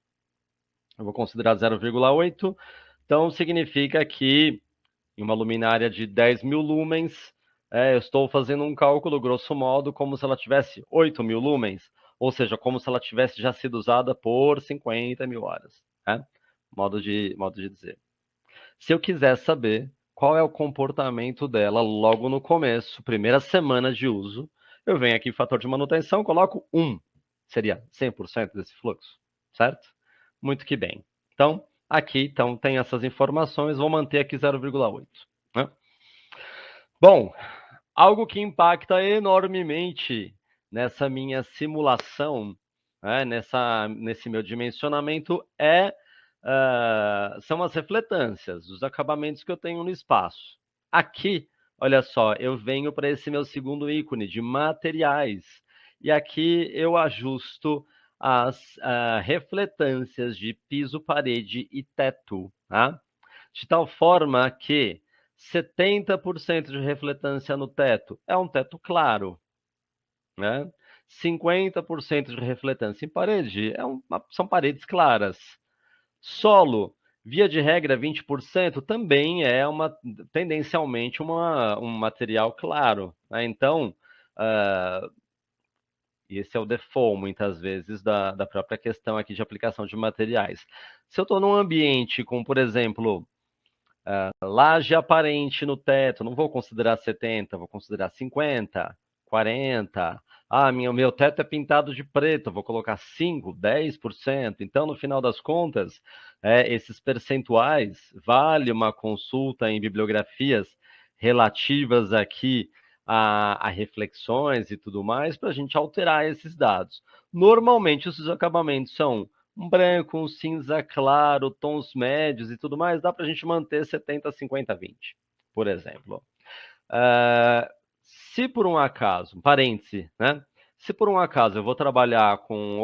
Eu vou considerar 0,8, então significa que em uma luminária de 10 mil lumens, eu estou fazendo um cálculo, grosso modo, como se ela tivesse 8 mil lumens, ou seja, como se ela tivesse já sido usada por 50 mil horas, né? Modo de dizer. Se eu quiser saber qual é o comportamento dela logo no começo, primeira semana de uso, eu venho aqui em fator de manutenção, coloco 1, seria 100% desse fluxo, certo? Muito que bem. Então, aqui tem essas informações, vou manter aqui 0,8. Né? Bom, algo que impacta enormemente nessa minha simulação, né, nesse meu dimensionamento, são as refletâncias, os acabamentos que eu tenho no espaço. Aqui, olha só, eu venho para esse meu segundo ícone de materiais. E aqui eu ajusto as refletâncias de piso, parede e teto, tá? De tal forma que 70% de refletância no teto é um teto claro, né? 50% de refletância em parede, são paredes claras. Solo, via de regra, 20% também é tendencialmente um material claro, né? Então, esse é o default, muitas vezes, da própria questão aqui de aplicação de materiais. Se eu estou num ambiente com, por exemplo, laje aparente no teto, não vou considerar 70, vou considerar 50, 40. Meu teto é pintado de preto, vou colocar 5, 10%. Então, no final das contas, esses percentuais, vale uma consulta em bibliografias relativas aqui a reflexões e tudo mais, para a gente alterar esses dados. Normalmente, esses acabamentos são um branco, um cinza claro, tons médios e tudo mais, dá para a gente manter 70, 50, 20, por exemplo. Se por um acaso, parêntese, né? Se por um acaso eu vou trabalhar com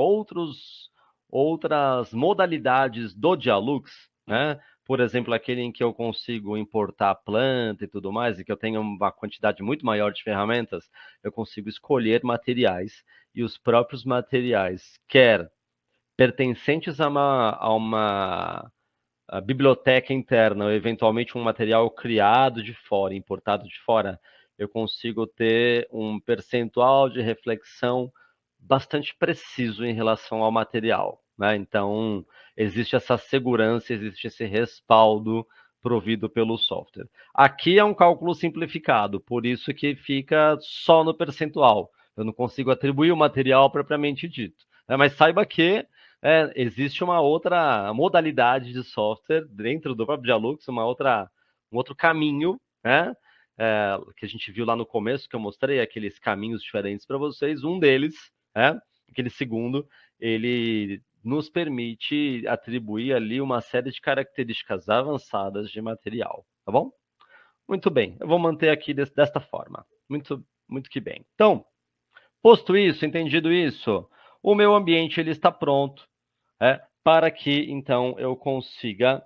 outras modalidades do Dialux, né? Por exemplo, aquele em que eu consigo importar planta e tudo mais, e que eu tenho uma quantidade muito maior de ferramentas, eu consigo escolher materiais, e os próprios materiais, quer pertencentes a uma biblioteca interna, ou eventualmente um material criado de fora, importado de fora, eu consigo ter um percentual de reflexão bastante preciso em relação ao material, né? Então, existe essa segurança, existe esse respaldo provido pelo software. Aqui é um cálculo simplificado, por isso que fica só no percentual. Eu não consigo atribuir o material propriamente dito, né? Mas saiba que existe uma outra modalidade de software dentro do próprio Dialux, um outro caminho, né? Que a gente viu lá no começo, que eu mostrei aqueles caminhos diferentes para vocês. Um deles, aquele segundo, ele nos permite atribuir ali uma série de características avançadas de material, tá bom? Muito bem, eu vou manter aqui desta forma. Muito, muito que bem. Então, posto isso, entendido isso, o meu ambiente ele está pronto, para que, então, eu consiga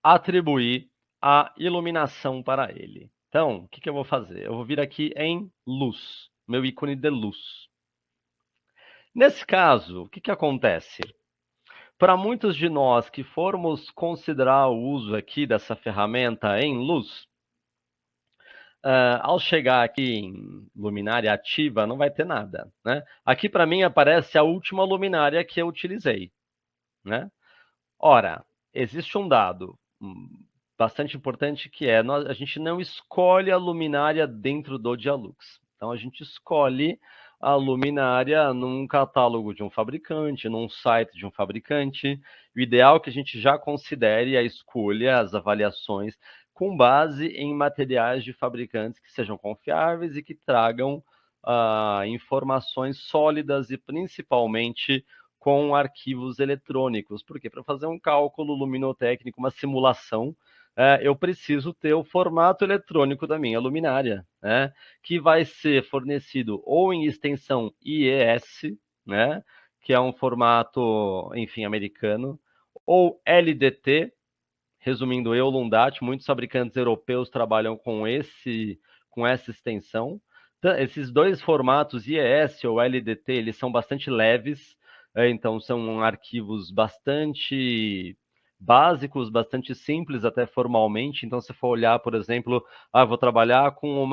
atribuir a iluminação para ele. Então, o que eu vou fazer? Eu vou vir aqui em luz, meu ícone de luz. Nesse caso, o que acontece? Para muitos de nós que formos considerar o uso aqui dessa ferramenta em luz, ao chegar aqui em luminária ativa, não vai ter nada, né? Aqui, para mim, aparece a última luminária que eu utilizei, né? Ora, existe um dado bastante importante que a gente não escolhe a luminária dentro do Dialux. Então, a gente escolhe a luminária num catálogo de um fabricante, num site de um fabricante. O ideal é que a gente já considere a escolha, as avaliações, com base em materiais de fabricantes que sejam confiáveis e que tragam informações sólidas e, principalmente, com arquivos eletrônicos. Porque para fazer um cálculo luminotécnico, uma simulação, eu preciso ter o formato eletrônico da minha luminária, né? Que vai ser fornecido ou em extensão IES, né? Que é um formato, enfim, americano, ou LDT, resumindo Eulundat, muitos fabricantes europeus trabalham com essa extensão. Então, esses dois formatos, IES ou LDT, eles são bastante leves, então são arquivos bastante básicos, bastante simples até formalmente. Então, se for olhar, por exemplo, vou trabalhar com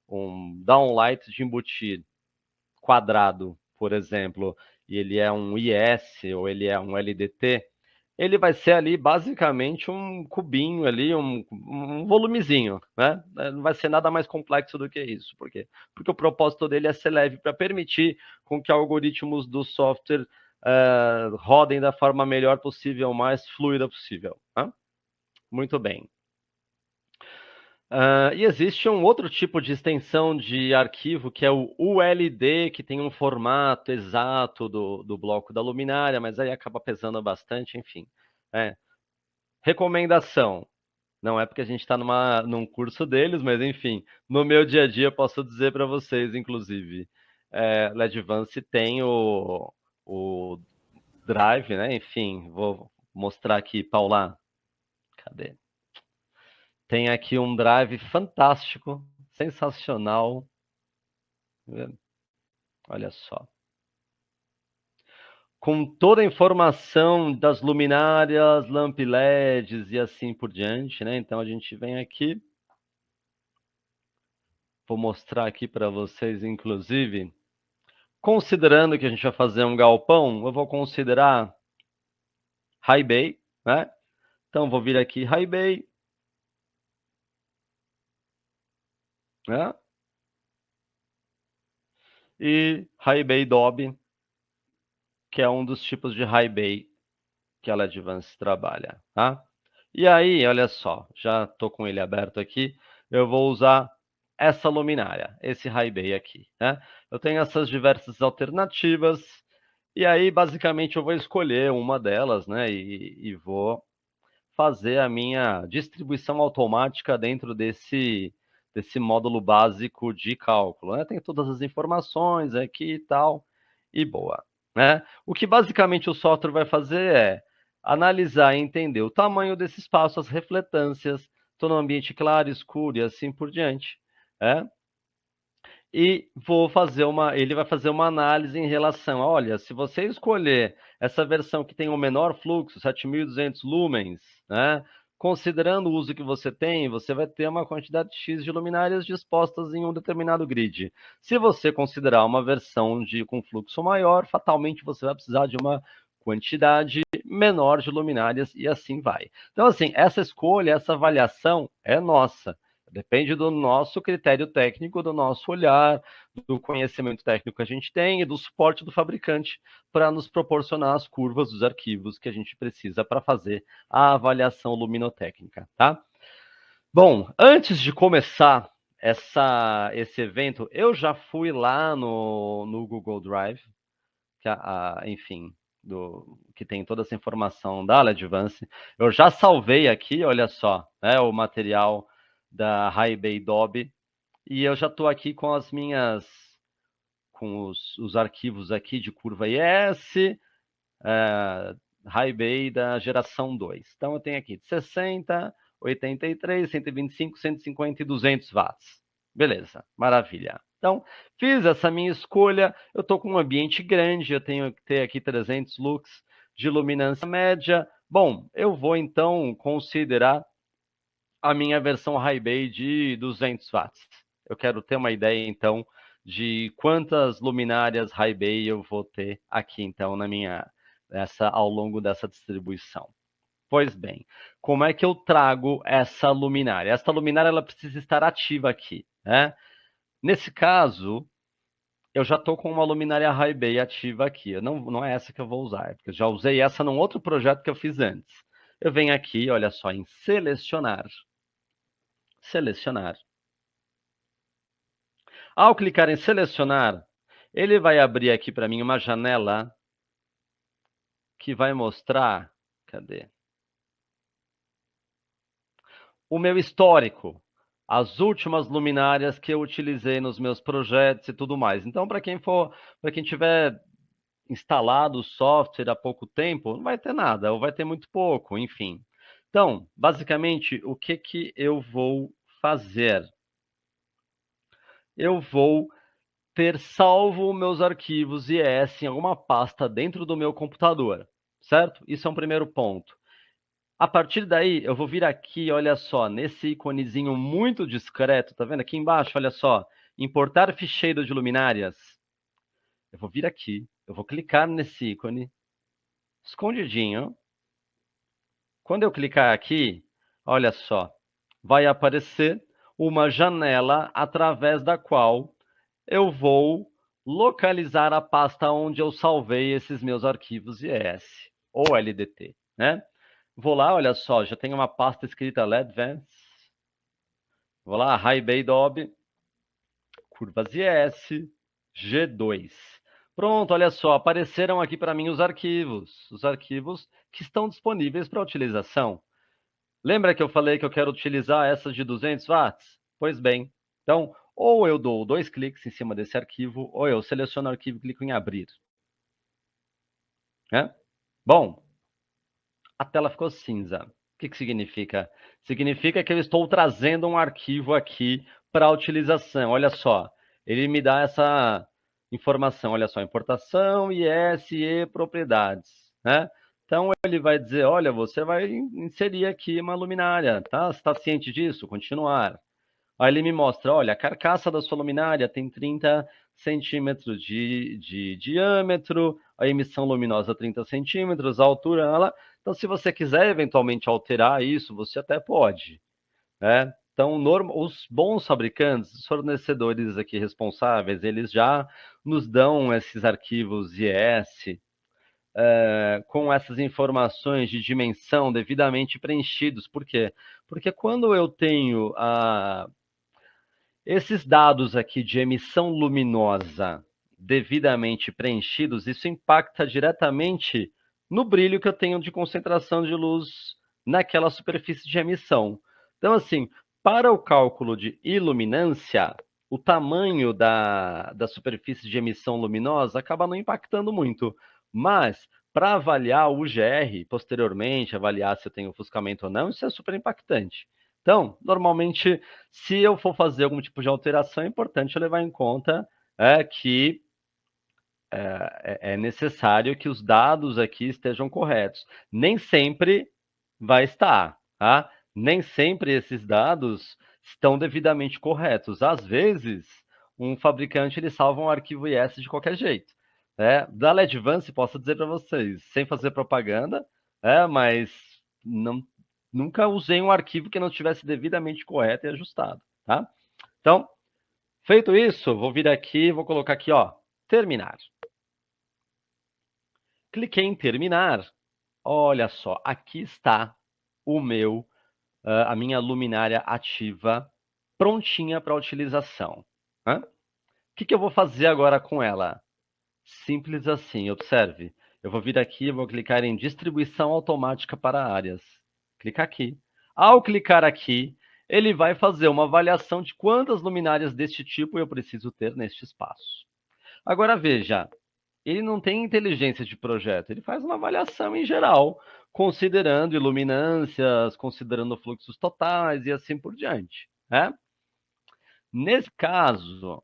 um downlight de embutir quadrado, por exemplo, e ele é um IS ou ele é um LDT, ele vai ser ali basicamente um cubinho ali, um volumezinho, né? Não vai ser nada mais complexo do que isso. Por quê? Porque o propósito dele é ser leve para permitir com que algoritmos do software rodem da forma melhor possível, mais fluida possível. Tá? Muito bem. E existe um outro tipo de extensão de arquivo, que é o ULD, que tem um formato exato do bloco da luminária, mas aí acaba pesando bastante, enfim. Recomendação. Não é porque a gente está num curso deles, mas enfim, no meu dia a dia eu posso dizer para vocês, inclusive, Ledvance tem o Drive, né? Enfim, vou mostrar aqui, Paula. Cadê? Tem aqui um Drive fantástico, sensacional. olha só. Com toda a informação das luminárias, lamp LEDs e assim por diante, né? Então a gente vem aqui. Vou mostrar aqui para vocês, inclusive, considerando que a gente vai fazer um galpão, eu vou considerar High Bay, né? Então vou vir aqui High Bay, né? E High Bay Dob, que é um dos tipos de High Bay que a LED Advance trabalha, tá? E aí, olha só, já estou com ele aberto aqui, eu vou usar essa luminária, esse High Bay aqui, né? Eu tenho essas diversas alternativas, e aí, basicamente, eu vou escolher uma delas, né? E vou fazer a minha distribuição automática dentro desse módulo básico de cálculo, né? Tem todas as informações aqui e tal, e boa, né? O que basicamente o software vai fazer é analisar e entender o tamanho desse espaço, as refletâncias, estou no ambiente claro, escuro e assim por diante, né? E ele vai fazer uma análise em relação, olha, se você escolher essa versão que tem o menor fluxo, 7.200 lumens, né? Considerando o uso que você tem, você vai ter uma quantidade X de luminárias dispostas em um determinado grid. Se você considerar uma versão com fluxo maior, fatalmente você vai precisar de uma quantidade menor de luminárias e assim vai. Então, assim, essa escolha, essa avaliação é nossa. Depende do nosso critério técnico, do nosso olhar, do conhecimento técnico que a gente tem e do suporte do fabricante para nos proporcionar as curvas dos arquivos que a gente precisa para fazer a avaliação luminotécnica, tá? Bom, antes de começar esse evento, eu já fui lá no Google Drive, enfim, que tem toda essa informação da LED Advance. Eu já salvei aqui, olha só, né, o material da High Bay Dob, e eu já estou aqui com os arquivos aqui de curva IS, High Bay da geração 2. Então eu tenho aqui 60, 83, 125, 150 e 200 watts. Beleza, maravilha. Então, fiz essa minha escolha, eu estou com um ambiente grande, eu tenho que ter aqui 300 lux de luminância média. Bom, eu vou então considerar a minha versão High Bay de 200 watts. Eu quero ter uma ideia, então, de quantas luminárias High Bay eu vou ter aqui, então, ao longo dessa distribuição. Pois bem, como é que eu trago essa luminária? Essa luminária ela precisa estar ativa aqui, né? Nesse caso, eu já estou com uma luminária High Bay ativa aqui. Não é essa que eu vou usar, porque eu já usei essa num outro projeto que eu fiz antes. Eu venho aqui, olha só, em selecionar. Selecionar. Ao clicar em selecionar, ele vai abrir aqui para mim uma janela que vai mostrar, cadê? O meu histórico, as últimas luminárias que eu utilizei nos meus projetos e tudo mais. Então, para quem tiver instalado o software há pouco tempo, não vai ter nada, ou vai ter muito pouco, enfim. Então, basicamente, o que eu vou fazer? Eu vou ter salvo meus arquivos IS em alguma pasta dentro do meu computador, certo? Isso é um primeiro ponto. A partir daí, eu vou vir aqui, olha só, nesse iconezinho muito discreto, tá vendo aqui embaixo, olha só, importar ficheiro de luminárias. Eu vou vir aqui, eu vou clicar nesse ícone, escondidinho. Quando eu clicar aqui, olha só, vai aparecer uma janela através da qual eu vou localizar a pasta onde eu salvei esses meus arquivos IS, ou LDT, né? Vou lá, olha só, já tem uma pasta escrita LED Advance. Vou lá, High Bay Dob, curvas IS, G2. Pronto, olha só, apareceram aqui para mim os arquivos que estão disponíveis para utilização. Lembra que eu falei que eu quero utilizar essas de 200 watts? Pois bem, então, ou eu dou 2 cliques em cima desse arquivo, ou eu seleciono o arquivo e clico em abrir. Bom, a tela ficou cinza. O que significa? Significa que eu estou trazendo um arquivo aqui para utilização. Olha só, ele me dá informação, olha só, importação, IS e propriedades, né? Então, ele vai dizer, olha, você vai inserir aqui uma luminária, tá? Você está ciente disso? Continuar. Aí ele me mostra, olha, a carcaça da sua luminária tem 30 centímetros de diâmetro, a emissão luminosa 30 centímetros, a altura, ela... Então, se você quiser eventualmente alterar isso, você até pode, né? Então, os bons fabricantes, os fornecedores aqui responsáveis, eles já nos dão esses arquivos IES com essas informações de dimensão devidamente preenchidos. Por quê? Porque quando eu tenho esses dados aqui de emissão luminosa devidamente preenchidos, isso impacta diretamente no brilho que eu tenho de concentração de luz naquela superfície de emissão. Então, assim, para o cálculo de iluminância, o tamanho da superfície de emissão luminosa acaba não impactando muito. Mas, para avaliar o UGR, posteriormente, avaliar se eu tenho ofuscamento ou não, isso é super impactante. Então, normalmente, se eu for fazer algum tipo de alteração, é importante levar em conta que é necessário que os dados aqui estejam corretos. Nem sempre vai estar, tá? Nem sempre esses dados estão devidamente corretos. Às vezes, um fabricante ele salva um arquivo IS de qualquer jeito. Da Ledvance, posso dizer para vocês, sem fazer propaganda, mas nunca usei um arquivo que não estivesse devidamente correto e ajustado, tá? Então, feito isso, vou vir aqui, vou colocar aqui, ó, terminar. Cliquei em terminar. Olha só, aqui está a minha luminária ativa prontinha para utilização. O que eu vou fazer agora com ela? Simples assim, observe. Eu vou vir aqui, vou clicar em distribuição automática para áreas. Clicar aqui. Ao clicar aqui, ele vai fazer uma avaliação de quantas luminárias deste tipo eu preciso ter neste espaço. Agora veja, ele não tem inteligência de projeto, ele faz uma avaliação em geral, considerando iluminâncias, considerando fluxos totais e assim por diante, né? Nesse caso,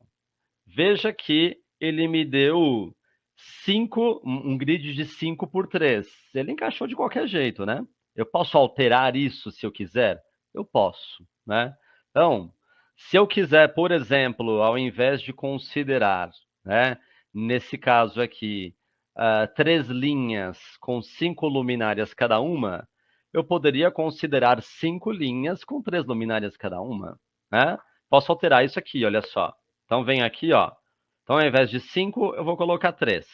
veja que ele me deu um grid de 5 por 3. Ele encaixou de qualquer jeito, né? Eu posso alterar isso se eu quiser? Eu posso, né? Então, se eu quiser, por exemplo, ao invés de considerar, né, nesse caso aqui, 3 linhas com 5 luminárias cada uma, eu poderia considerar 5 linhas com 3 luminárias cada uma, né? Posso alterar isso aqui, olha só. Então, vem aqui, ó. Então, ao invés de 5, eu vou colocar 3.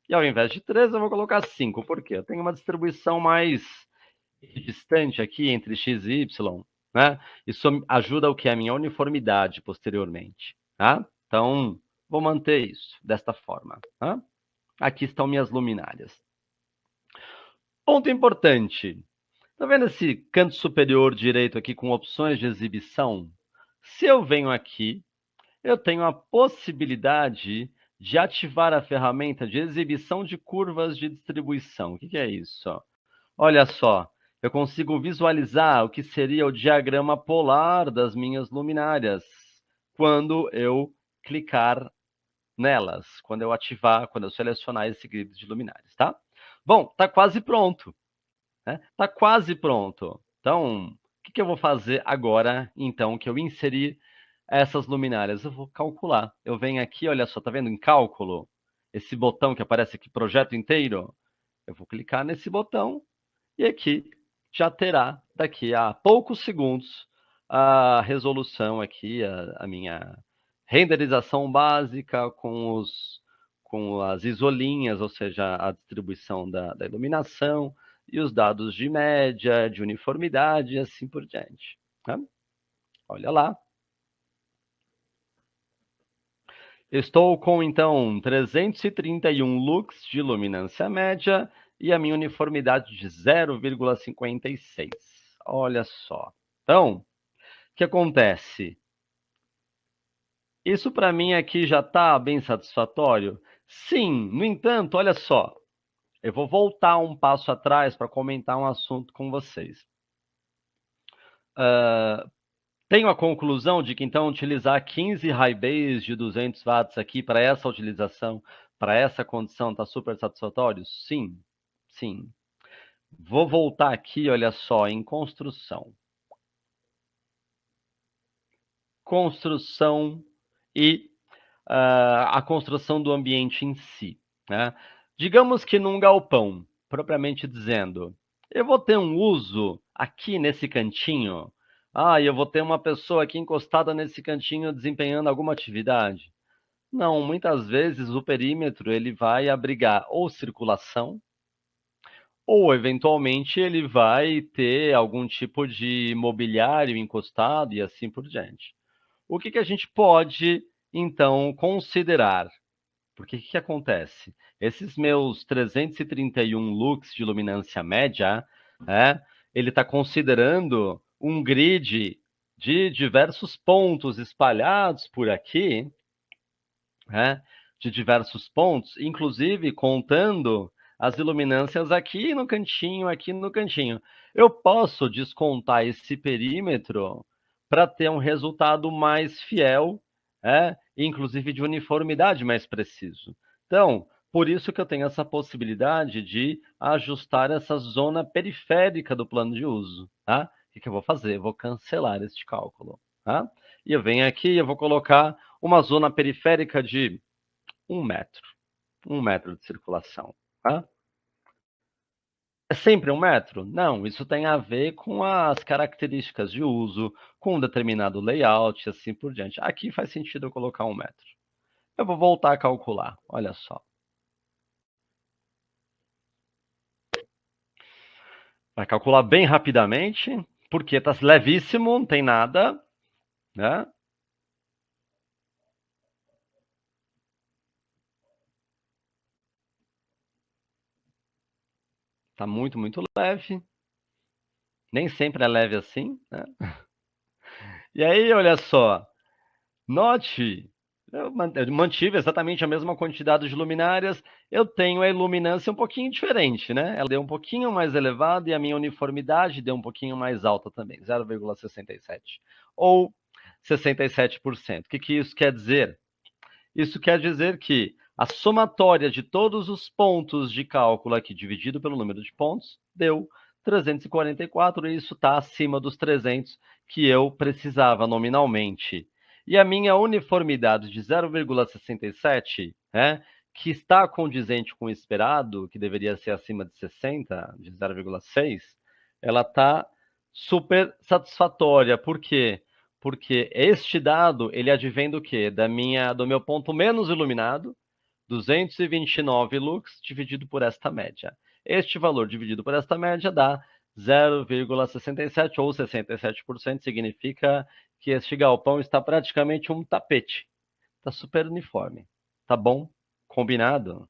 E ao invés de 3, eu vou colocar 5. Por quê? Eu tenho uma distribuição mais distante aqui entre x e y, né? Isso ajuda o que? A minha uniformidade posteriormente, tá? Então, vou manter isso desta forma, tá? Aqui estão minhas luminárias. Ponto importante. Tá vendo esse canto superior direito aqui com opções de exibição? Se eu venho aqui, eu tenho a possibilidade de ativar a ferramenta de exibição de curvas de distribuição. O que é isso? Olha só, eu consigo visualizar o que seria o diagrama polar das minhas luminárias quando eu clicar nelas, quando eu ativar, quando eu selecionar esse grid de luminárias, tá? Bom, está quase pronto, né? Está quase pronto. Então, o que eu vou fazer agora, então, que eu inserir essas luminárias? Eu vou calcular. Eu venho aqui, olha só, tá vendo em cálculo? Esse botão que aparece aqui, projeto inteiro. Eu vou clicar nesse botão e aqui já terá, daqui a poucos segundos, a resolução aqui, a minha renderização básica com as isolinhas, ou seja, a distribuição da iluminação e os dados de média, de uniformidade e assim por diante. Tá? Olha lá. Estou com, então, 331 lux de luminância média e a minha uniformidade de 0,56. Olha só. Então, o que acontece? Isso para mim aqui já está bem satisfatório? Sim, no entanto, olha só. Eu vou voltar um passo atrás para comentar um assunto com vocês. Tenho a conclusão de que, então, utilizar 15 high bays de 200 watts aqui para essa utilização, para essa condição, está super satisfatório? Sim, sim. Vou voltar aqui, olha só, em construção. Construção e a construção do ambiente em si, né? Digamos que num galpão, propriamente dizendo, eu vou ter um uso aqui nesse cantinho. Eu vou ter uma pessoa aqui encostada nesse cantinho desempenhando alguma atividade. Não, muitas vezes o perímetro ele vai abrigar ou circulação, ou eventualmente ele vai ter algum tipo de mobiliário encostado e assim por diante. O que a gente pode, então, considerar? Porque o que acontece? Esses meus 331 lux de luminância média, ele está considerando um grid de diversos pontos espalhados por aqui, de diversos pontos, inclusive contando as iluminâncias aqui no cantinho, aqui no cantinho. Eu posso descontar esse perímetro para ter um resultado mais fiel, inclusive de uniformidade mais preciso. Então, por isso que eu tenho essa possibilidade de ajustar essa zona periférica do plano de uso. Tá? O que eu vou fazer? Eu vou cancelar este cálculo. Tá? E eu venho aqui e eu vou colocar uma zona periférica de 1 metro. 1 metro de circulação. Tá? É sempre 1 metro? Não, isso tem a ver com as características de uso, com um determinado layout e assim por diante. Aqui faz sentido eu colocar 1 metro. Eu vou voltar a calcular, olha só. Vai calcular bem rapidamente, porque está levíssimo, não tem nada, né? Está muito, muito leve. Nem sempre é leve assim, né? E aí, olha só, note, eu mantive exatamente a mesma quantidade de luminárias, eu tenho a iluminância um pouquinho diferente, né? Ela deu um pouquinho mais elevada e a minha uniformidade deu um pouquinho mais alta também, 0,67 ou 67%. O que isso quer dizer? Isso quer dizer que a somatória de todos os pontos de cálculo aqui dividido pelo número de pontos deu 344 e isso está acima dos 300 que eu precisava nominalmente. E a minha uniformidade de 0,67, que está condizente com o esperado, que deveria ser acima de 60, de 0,6, ela está super satisfatória. Por quê? Porque este dado, ele advém do quê? Do meu ponto menos iluminado, 229 lux, dividido por esta média. Este valor dividido por esta média dá 0,67 ou 67%, significa que este galpão está praticamente um tapete. Está super uniforme. Tá bom? Combinado?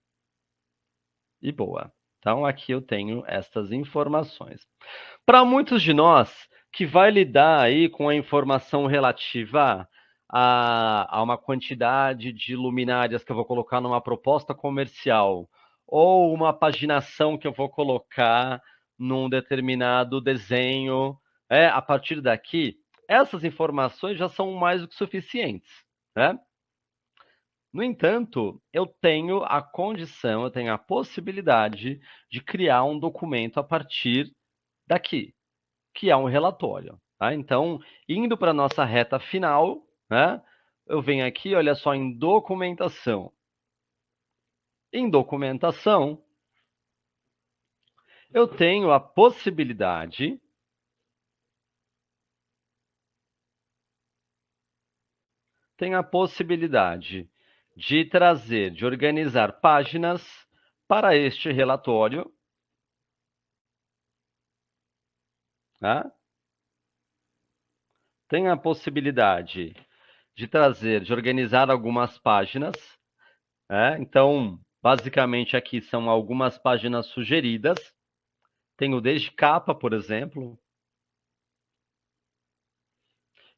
E boa. Então, aqui eu tenho estas informações. Para muitos de nós, que vai lidar aí com a informação relativa a uma quantidade de luminárias que eu vou colocar numa proposta comercial, ou uma paginação que eu vou colocar num determinado desenho, a partir daqui, essas informações já são mais do que suficientes, né? No entanto, eu tenho a condição, eu tenho a possibilidade de criar um documento a partir daqui, que é um relatório. Tá? Então, indo para a nossa reta final, né, eu venho aqui, olha só, em documentação. Em documentação, eu tenho a possibilidade de trazer, de organizar páginas para este relatório. Tá? Tem a possibilidade de trazer, de organizar algumas páginas. Então, basicamente, aqui são algumas páginas sugeridas. Tenho desde capa, por exemplo,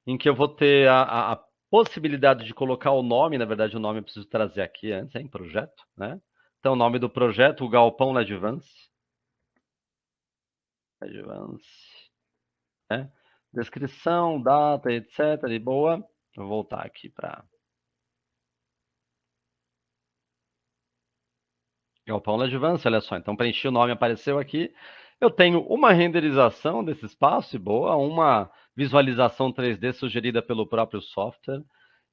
em que eu vou ter a possibilidade de colocar o nome, na verdade o nome eu preciso trazer aqui antes, em projeto, né? Então o nome do projeto, o Galpão Ledvance, né? descrição, data, etc. E boa. Vou voltar aqui para... Galpão Advance, olha só. Então, preenchi o nome, apareceu aqui. Eu tenho uma renderização desse espaço, e boa, uma visualização 3D sugerida pelo próprio software.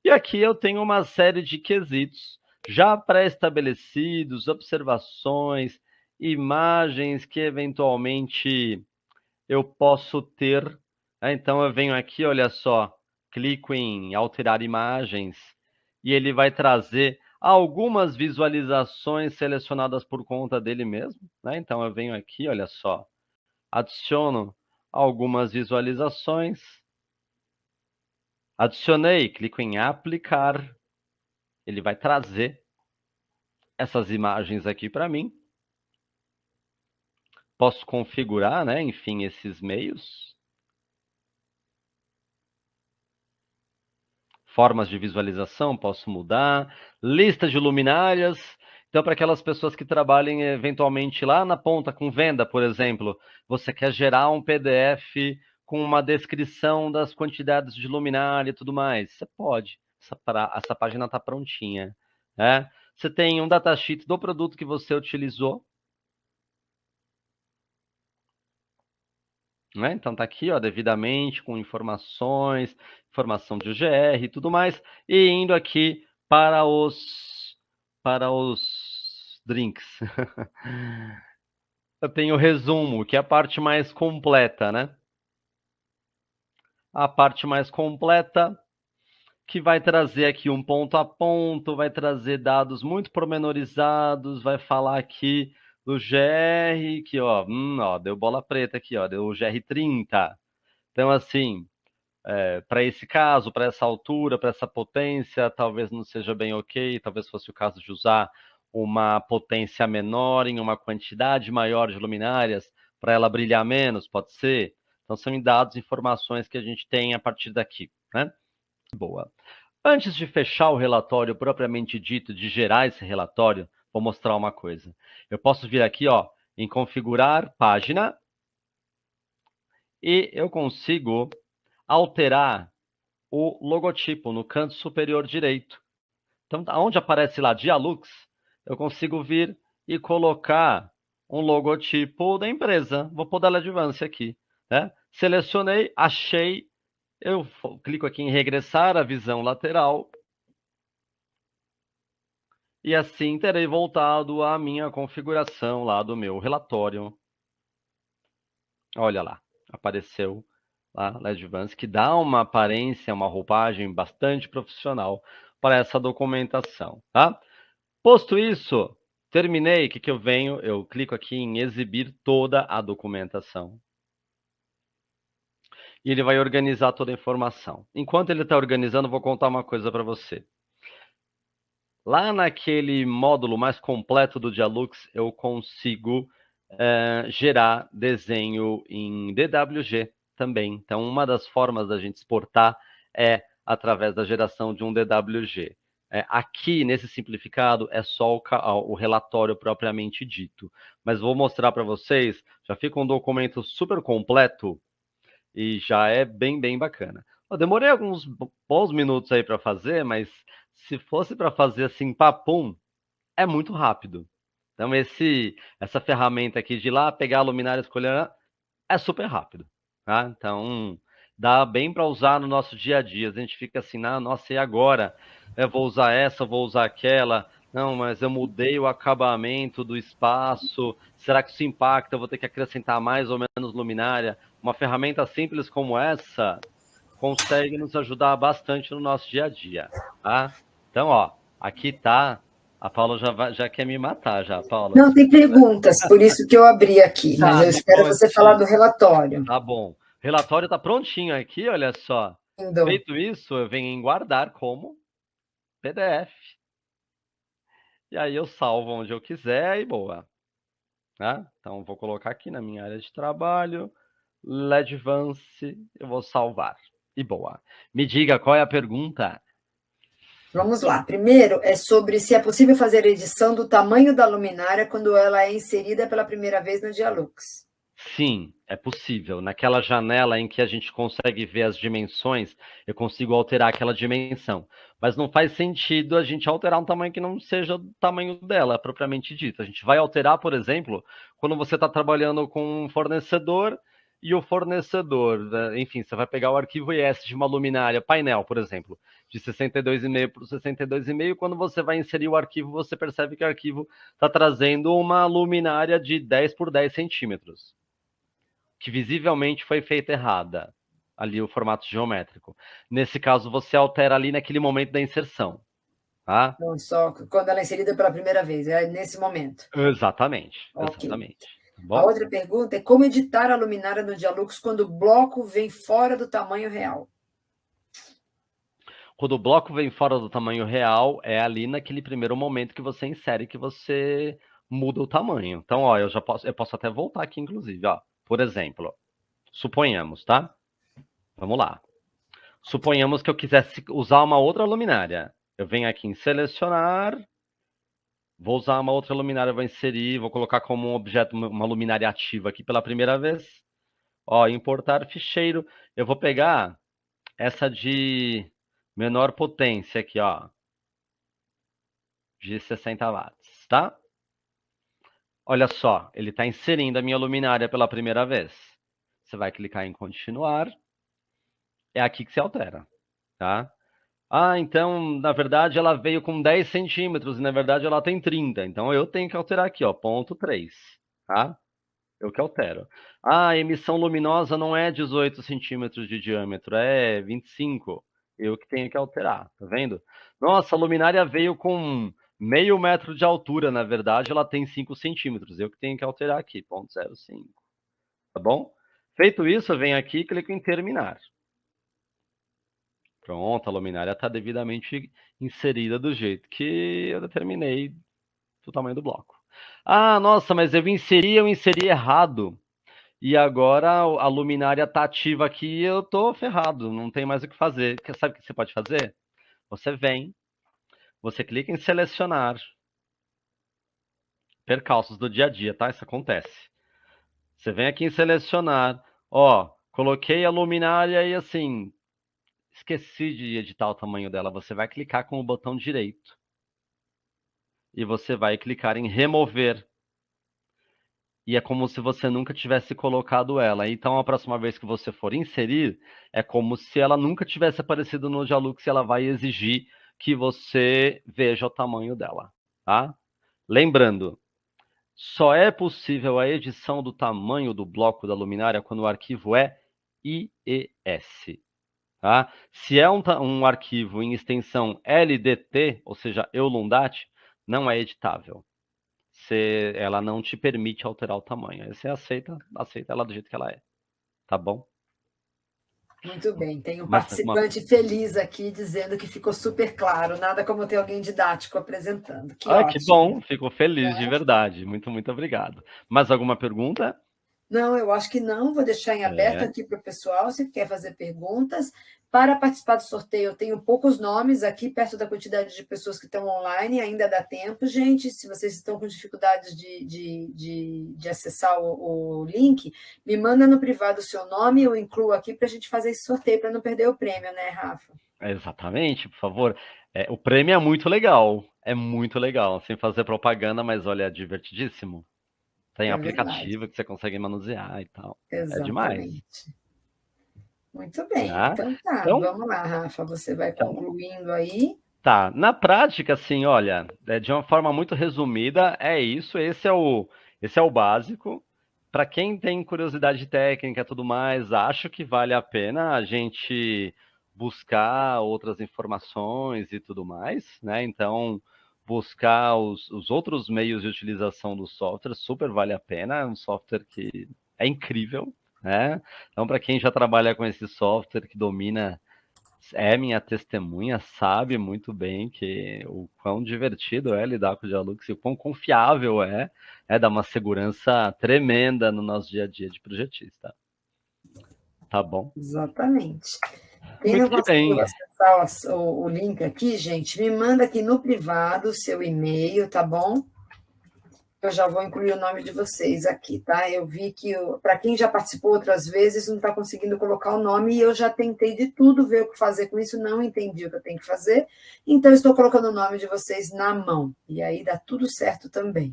E aqui eu tenho uma série de quesitos já pré-estabelecidos, observações, imagens que eventualmente eu posso ter. Então eu venho aqui, olha só, clico em alterar imagens e ele vai trazer algumas visualizações selecionadas por conta dele mesmo, né? Então eu venho aqui, olha só, adiciono algumas visualizações, adicionei, clico em aplicar, ele vai trazer essas imagens aqui para mim. Posso configurar, né, enfim, esses meios. Formas de visualização, posso mudar. Lista de luminárias. Então, para aquelas pessoas que trabalhem eventualmente lá na ponta com venda, por exemplo, você quer gerar um PDF com uma descrição das quantidades de luminária e tudo mais. Você pode. Essa página está prontinha, né? Você tem um datasheet do produto que você utilizou. Né? Então tá aqui, ó, devidamente, com informações, informação de UGR e tudo mais, e indo aqui para os drinks. Eu tenho o resumo, que é a parte mais completa, né? A parte mais completa, que vai trazer aqui um ponto a ponto, vai trazer dados muito pormenorizados, vai falar aqui do GR, que ó, deu bola preta aqui, ó, deu o GR30. Então, assim, para esse caso, para essa altura, para essa potência, talvez não seja bem ok, talvez fosse o caso de usar uma potência menor em uma quantidade maior de luminárias para ela brilhar menos, pode ser? Então, são dados, informações que a gente tem a partir daqui, né? Boa. Antes de fechar o relatório propriamente dito, de gerar esse relatório, vou mostrar uma coisa. Eu posso vir aqui, ó, em configurar página e eu consigo alterar o logotipo no canto superior direito. Então, onde aparece lá Dialux, eu consigo vir e colocar um logotipo da empresa. Vou pôr da Advance aqui, né? Selecionei, achei, eu clico aqui em regressar a visão lateral e assim terei voltado à minha configuração lá do meu relatório. Olha lá, apareceu lá na Advance, que dá uma aparência, uma roupagem bastante profissional para essa documentação, tá? Posto isso, terminei, o que eu venho? Eu clico aqui em exibir toda a documentação. E ele vai organizar toda a informação. Enquanto ele está organizando, vou contar uma coisa para você. Lá naquele módulo mais completo do Dialux, eu consigo gerar desenho em DWG também. Então, uma das formas da gente exportar é através da geração de um DWG. Aqui, nesse simplificado, é só o relatório propriamente dito. Mas vou mostrar para vocês, já fica um documento super completo e já é bem, bem bacana. Eu demorei alguns bons minutos aí para fazer, mas se fosse para fazer assim, papum, é muito rápido. Então, essa ferramenta aqui de ir lá, pegar a luminária, escolher, é super rápido. Tá? Então, dá bem para usar no nosso dia a dia. A gente fica assim, nossa, e agora? Eu vou usar essa, vou usar aquela. Não, mas eu mudei o acabamento do espaço. Será que isso impacta? Eu vou ter que acrescentar mais ou menos luminária? Uma ferramenta simples como essa consegue nos ajudar bastante no nosso dia a dia. Tá? Então, ó, aqui tá. A Paula já quer me matar, já, Paula. Não, tem perguntas, por isso que eu abri aqui, mas eu espero você falar do relatório. Tá bom. O relatório tá prontinho aqui, olha só. Lindo. Feito isso, eu venho em guardar como PDF. E aí eu salvo onde eu quiser e boa. Tá? Então, vou colocar aqui na minha área de trabalho, Advance, eu vou salvar. E boa. Me diga, qual é a pergunta? Vamos lá. Primeiro é sobre se é possível fazer edição do tamanho da luminária quando ela é inserida pela primeira vez no Dialux. Sim, é possível. Naquela janela em que a gente consegue ver as dimensões, eu consigo alterar aquela dimensão. Mas não faz sentido a gente alterar um tamanho que não seja o tamanho dela, propriamente dito. A gente vai alterar, por exemplo, quando você está trabalhando com um fornecedor e o fornecedor, enfim, você vai pegar o arquivo ES de uma luminária, painel, por exemplo, de 62,5 por 62,5. Quando você vai inserir o arquivo, você percebe que o arquivo está trazendo uma luminária de 10 por 10 centímetros, que visivelmente foi feita errada, ali o formato geométrico. Nesse caso, você altera ali naquele momento da inserção, tá? Não, só quando ela é inserida pela primeira vez, é nesse momento. Exatamente, Ok. exatamente. Tá A bom? outra pergunta é como editar a luminária no Dialux quando o bloco vem fora do tamanho real? Quando o bloco vem fora do tamanho real, é ali naquele primeiro momento que você insere que você muda o tamanho. Então, ó, eu posso até voltar aqui, inclusive, ó. Por exemplo, suponhamos, tá? Vamos lá. Suponhamos que eu quisesse usar uma outra luminária. Eu venho aqui em selecionar, vou usar uma outra luminária, vou inserir, vou colocar como um objeto uma luminária ativa aqui pela primeira vez. Ó, importar ficheiro. Eu vou pegar essa de menor potência aqui, ó, de 60 watts, tá? Olha só, ele está inserindo a minha luminária pela primeira vez. Você vai clicar em continuar. É aqui que se altera, tá? Ah, então, na verdade, ela veio com 10 centímetros e, na verdade, ela tem 30. Então, eu tenho que alterar aqui, ó, ponto 3, tá? Eu que altero. Ah, a emissão luminosa não é 18 centímetros de diâmetro, é 25. Eu que tenho que alterar, tá vendo? Nossa, a luminária veio com meio metro de altura, na verdade, ela tem 5 centímetros. Eu que tenho que alterar aqui, ponto 0,5. Tá bom? Feito isso, eu venho aqui e clico em terminar. Pronto, a luminária está devidamente inserida do jeito que eu determinei do tamanho do bloco. Ah, nossa, mas eu inseri errado. E agora a luminária está ativa aqui e eu estou ferrado, não tem mais o que fazer. Sabe o que você pode fazer? Você vem, você clica em selecionar. Percalços do dia a dia, tá? Isso acontece. Você vem aqui em selecionar. Ó, coloquei a luminária e assim, esqueci de editar o tamanho dela. Você vai clicar com o botão direito. E você vai clicar em remover. E é como se você nunca tivesse colocado ela. Então, a próxima vez que você for inserir, é como se ela nunca tivesse aparecido no Dialux e ela vai exigir que você veja o tamanho dela, tá? Lembrando, só é possível a edição do tamanho do bloco da luminária quando o arquivo é IES, tá? Se é um arquivo em extensão LDT, ou seja, EULUNDAT, não é editável. Ela não te permite alterar o tamanho. Aí você aceita ela do jeito que ela é. Tá bom? Muito bem, tem um Mas participante feliz aqui dizendo que ficou super claro, nada como ter alguém didático apresentando. Que Ah, que ótimo. bom, fico feliz de verdade. Muito, muito obrigado. Mais alguma pergunta? Não, eu acho que não, vou deixar em aberto É, aqui para o pessoal, se quer fazer perguntas. Para participar do sorteio, eu tenho poucos nomes aqui, perto da quantidade de pessoas que estão online, ainda dá tempo, gente. Se vocês estão com dificuldades de acessar o link, me manda no privado o seu nome, eu incluo aqui para a gente fazer esse sorteio, para não perder o prêmio, né, Rafa? exatamente, por favor. O prêmio é muito legal. É muito legal. Sem fazer propaganda, mas olha, é divertidíssimo. Tem É verdade, aplicativo que você consegue manusear e tal. É demais. exatamente. Muito bem, Tá? então tá, Então, vamos lá, Rafa, você vai então, concluindo aí. tá. Na prática, assim, olha, de uma forma muito resumida, é isso. Esse é o básico. Para quem tem curiosidade técnica e tudo mais, acho que vale a pena a gente buscar outras informações e tudo mais, né? Então, buscar os outros meios de utilização do software super vale a pena. É um software que é incrível, né? Então, para quem já trabalha com esse software, que domina, é minha testemunha, sabe muito bem que o quão divertido é lidar com o Dialux e o quão confiável dá uma segurança tremenda no nosso dia a dia de projetista. Tá bom? Exatamente. Quem não Muito que conseguiu bem. acessar o link aqui, gente, me manda aqui no privado o seu e-mail, tá bom? Eu já vou incluir o nome de vocês aqui, tá? Eu vi que, para quem já participou outras vezes, não está conseguindo colocar o nome, e eu já tentei de tudo ver o que fazer com isso, não entendi o que eu tenho que fazer, então estou colocando o nome de vocês na mão, e aí dá tudo certo também.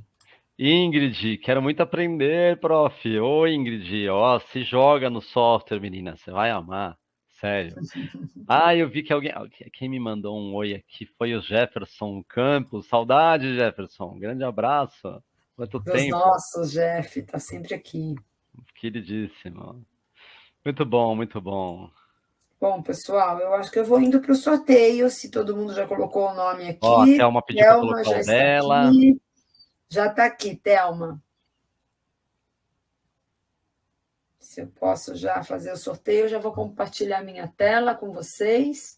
Ingrid, quero muito aprender, prof. Oi, Ingrid, ó, se joga no software, menina, você vai amar, sério. Ah, eu vi que quem me mandou um oi aqui foi o Jefferson Campos. Saudade, Jefferson. Grande abraço. Quanto Dos tempo. nossos, Jeff, está sempre aqui. Queridíssimo. Muito bom, muito bom. Bom, pessoal, eu acho que eu vou indo para o sorteio, se todo mundo já colocou o nome Ó, a aqui. Thelma pediu para Thelma colocar já o está dela. aqui. Já está aqui, Thelma. Se eu posso já fazer o sorteio, eu já vou compartilhar minha tela com vocês.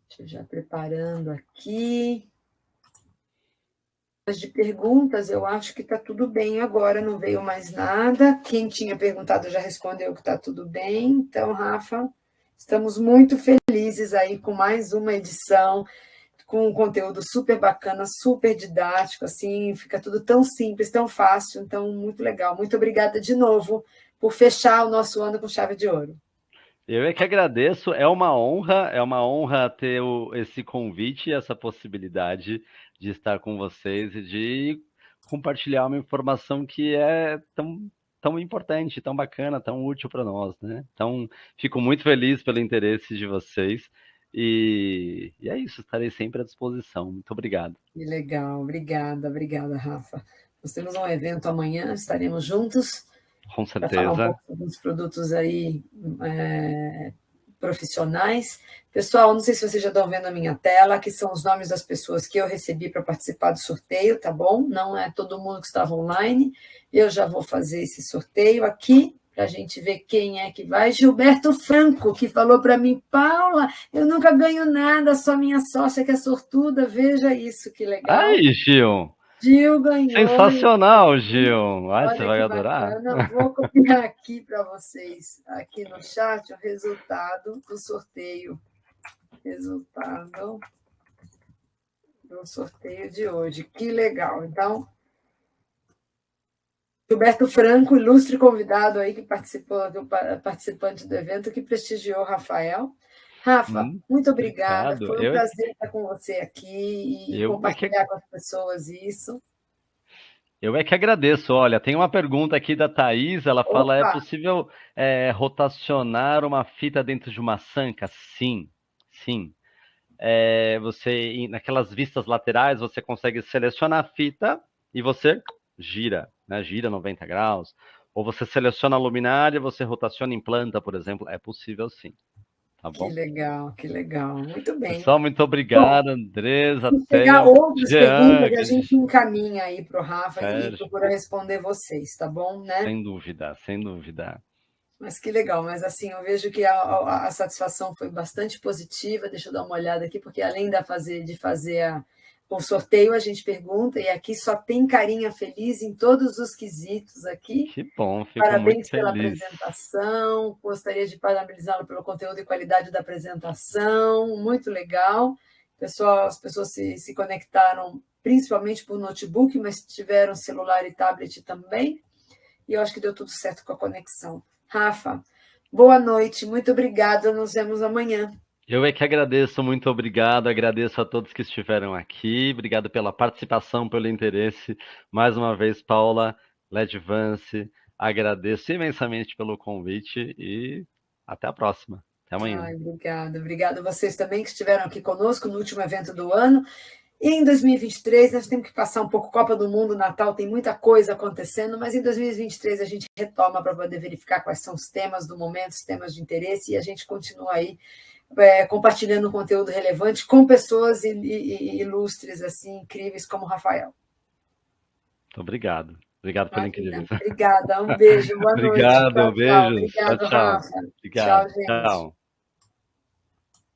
Deixa eu já preparando aqui. De perguntas, eu acho que está tudo bem agora, não veio mais nada. Quem tinha perguntado já respondeu que está tudo bem. Então, Rafa, estamos muito felizes aí com mais uma edição, com um conteúdo super bacana, super didático, assim, fica tudo tão simples, tão fácil, então muito legal. Muito obrigada de novo por fechar o nosso ano com chave de ouro. Eu é que agradeço, é uma honra ter esse convite e essa possibilidade de estar com vocês e de compartilhar uma informação que é tão importante, tão bacana, tão útil para nós, né? Então, fico muito feliz pelo interesse de vocês e é isso, estarei sempre à disposição. Muito obrigado. Que legal, obrigada, Rafa. Nós temos um evento amanhã, estaremos juntos Com para falar um certeza. pouco sobre os produtos aí profissionais. Pessoal, não sei se vocês já estão vendo a minha tela, que são os nomes das pessoas que eu recebi para participar do sorteio, tá bom? Não é todo mundo que estava online. Eu já vou fazer esse sorteio aqui, para a gente ver quem é que vai. Gilberto Franco, que falou para mim, Paula, eu nunca ganho nada, só minha sócia que é sortuda, veja isso, que legal. Aí, Gil! Gil ganhou. Sensacional, Gil! Ai, você Olha vai que adorar. bacana. Vou copiar aqui para vocês, aqui no chat, o resultado do sorteio. Resultado do sorteio de hoje. Que legal. Então, Gilberto Franco, ilustre convidado aí que participou, participante do evento, que prestigiou o Rafael. Rafa, muito obrigada. Obrigado. Foi um prazer estar com você aqui e Eu é que compartilhar com as pessoas isso. Eu é que agradeço. Olha, tem uma pergunta aqui da Thaís. Ela fala: é Opa! possível rotacionar uma fita dentro de uma sanca? Sim, sim. Naquelas vistas laterais, você consegue selecionar a fita e você gira, né? Gira 90 graus. Ou você seleciona a luminária, você rotaciona em planta, por exemplo. É possível sim. Tá Que bom? legal, que legal. Muito bem. Pessoal, muito Bom, obrigado, Andresa. se chegar Tenha outras Jean, perguntas, a gente encaminha aí para o Rafa e Sérgio. procura responder vocês, tá bom, né? Sem dúvida, sem dúvida. Mas que legal, mas assim, eu vejo que a satisfação foi bastante positiva. Deixa eu dar uma olhada aqui, porque além de fazer o sorteio, a gente pergunta, e aqui só tem carinha feliz em todos os quesitos aqui. Que bom, fico muito Parabéns pela feliz. apresentação, gostaria de parabenizá-lo pelo conteúdo e qualidade da apresentação, muito legal. Pessoal, as pessoas se conectaram principalmente por notebook, mas tiveram celular e tablet também, e eu acho que deu tudo certo com a conexão. Rafa, boa noite, muito obrigada, nos vemos amanhã. Eu é que agradeço, muito obrigado, agradeço a todos que estiveram aqui, obrigado pela participação, pelo interesse. Mais uma vez, Paula Ledvance, agradeço imensamente pelo convite e até a próxima. Até amanhã. Ai, obrigada a vocês também que estiveram aqui conosco no último evento do ano. E em 2023, nós temos que passar um pouco Copa do Mundo, Natal, tem muita coisa acontecendo, mas em 2023 a gente retoma para poder verificar quais são os temas do momento, os temas de interesse, e a gente continua aí compartilhando conteúdo relevante com pessoas ilustres, assim, incríveis como o Rafael. Muito obrigado. Obrigado pela incrível. Obrigada, um beijo, boa noite. Obrigado, Tchau, beijos. Obrigado, Tchau, tchau. Rafa. Obrigado. Tchau, gente. Tchau.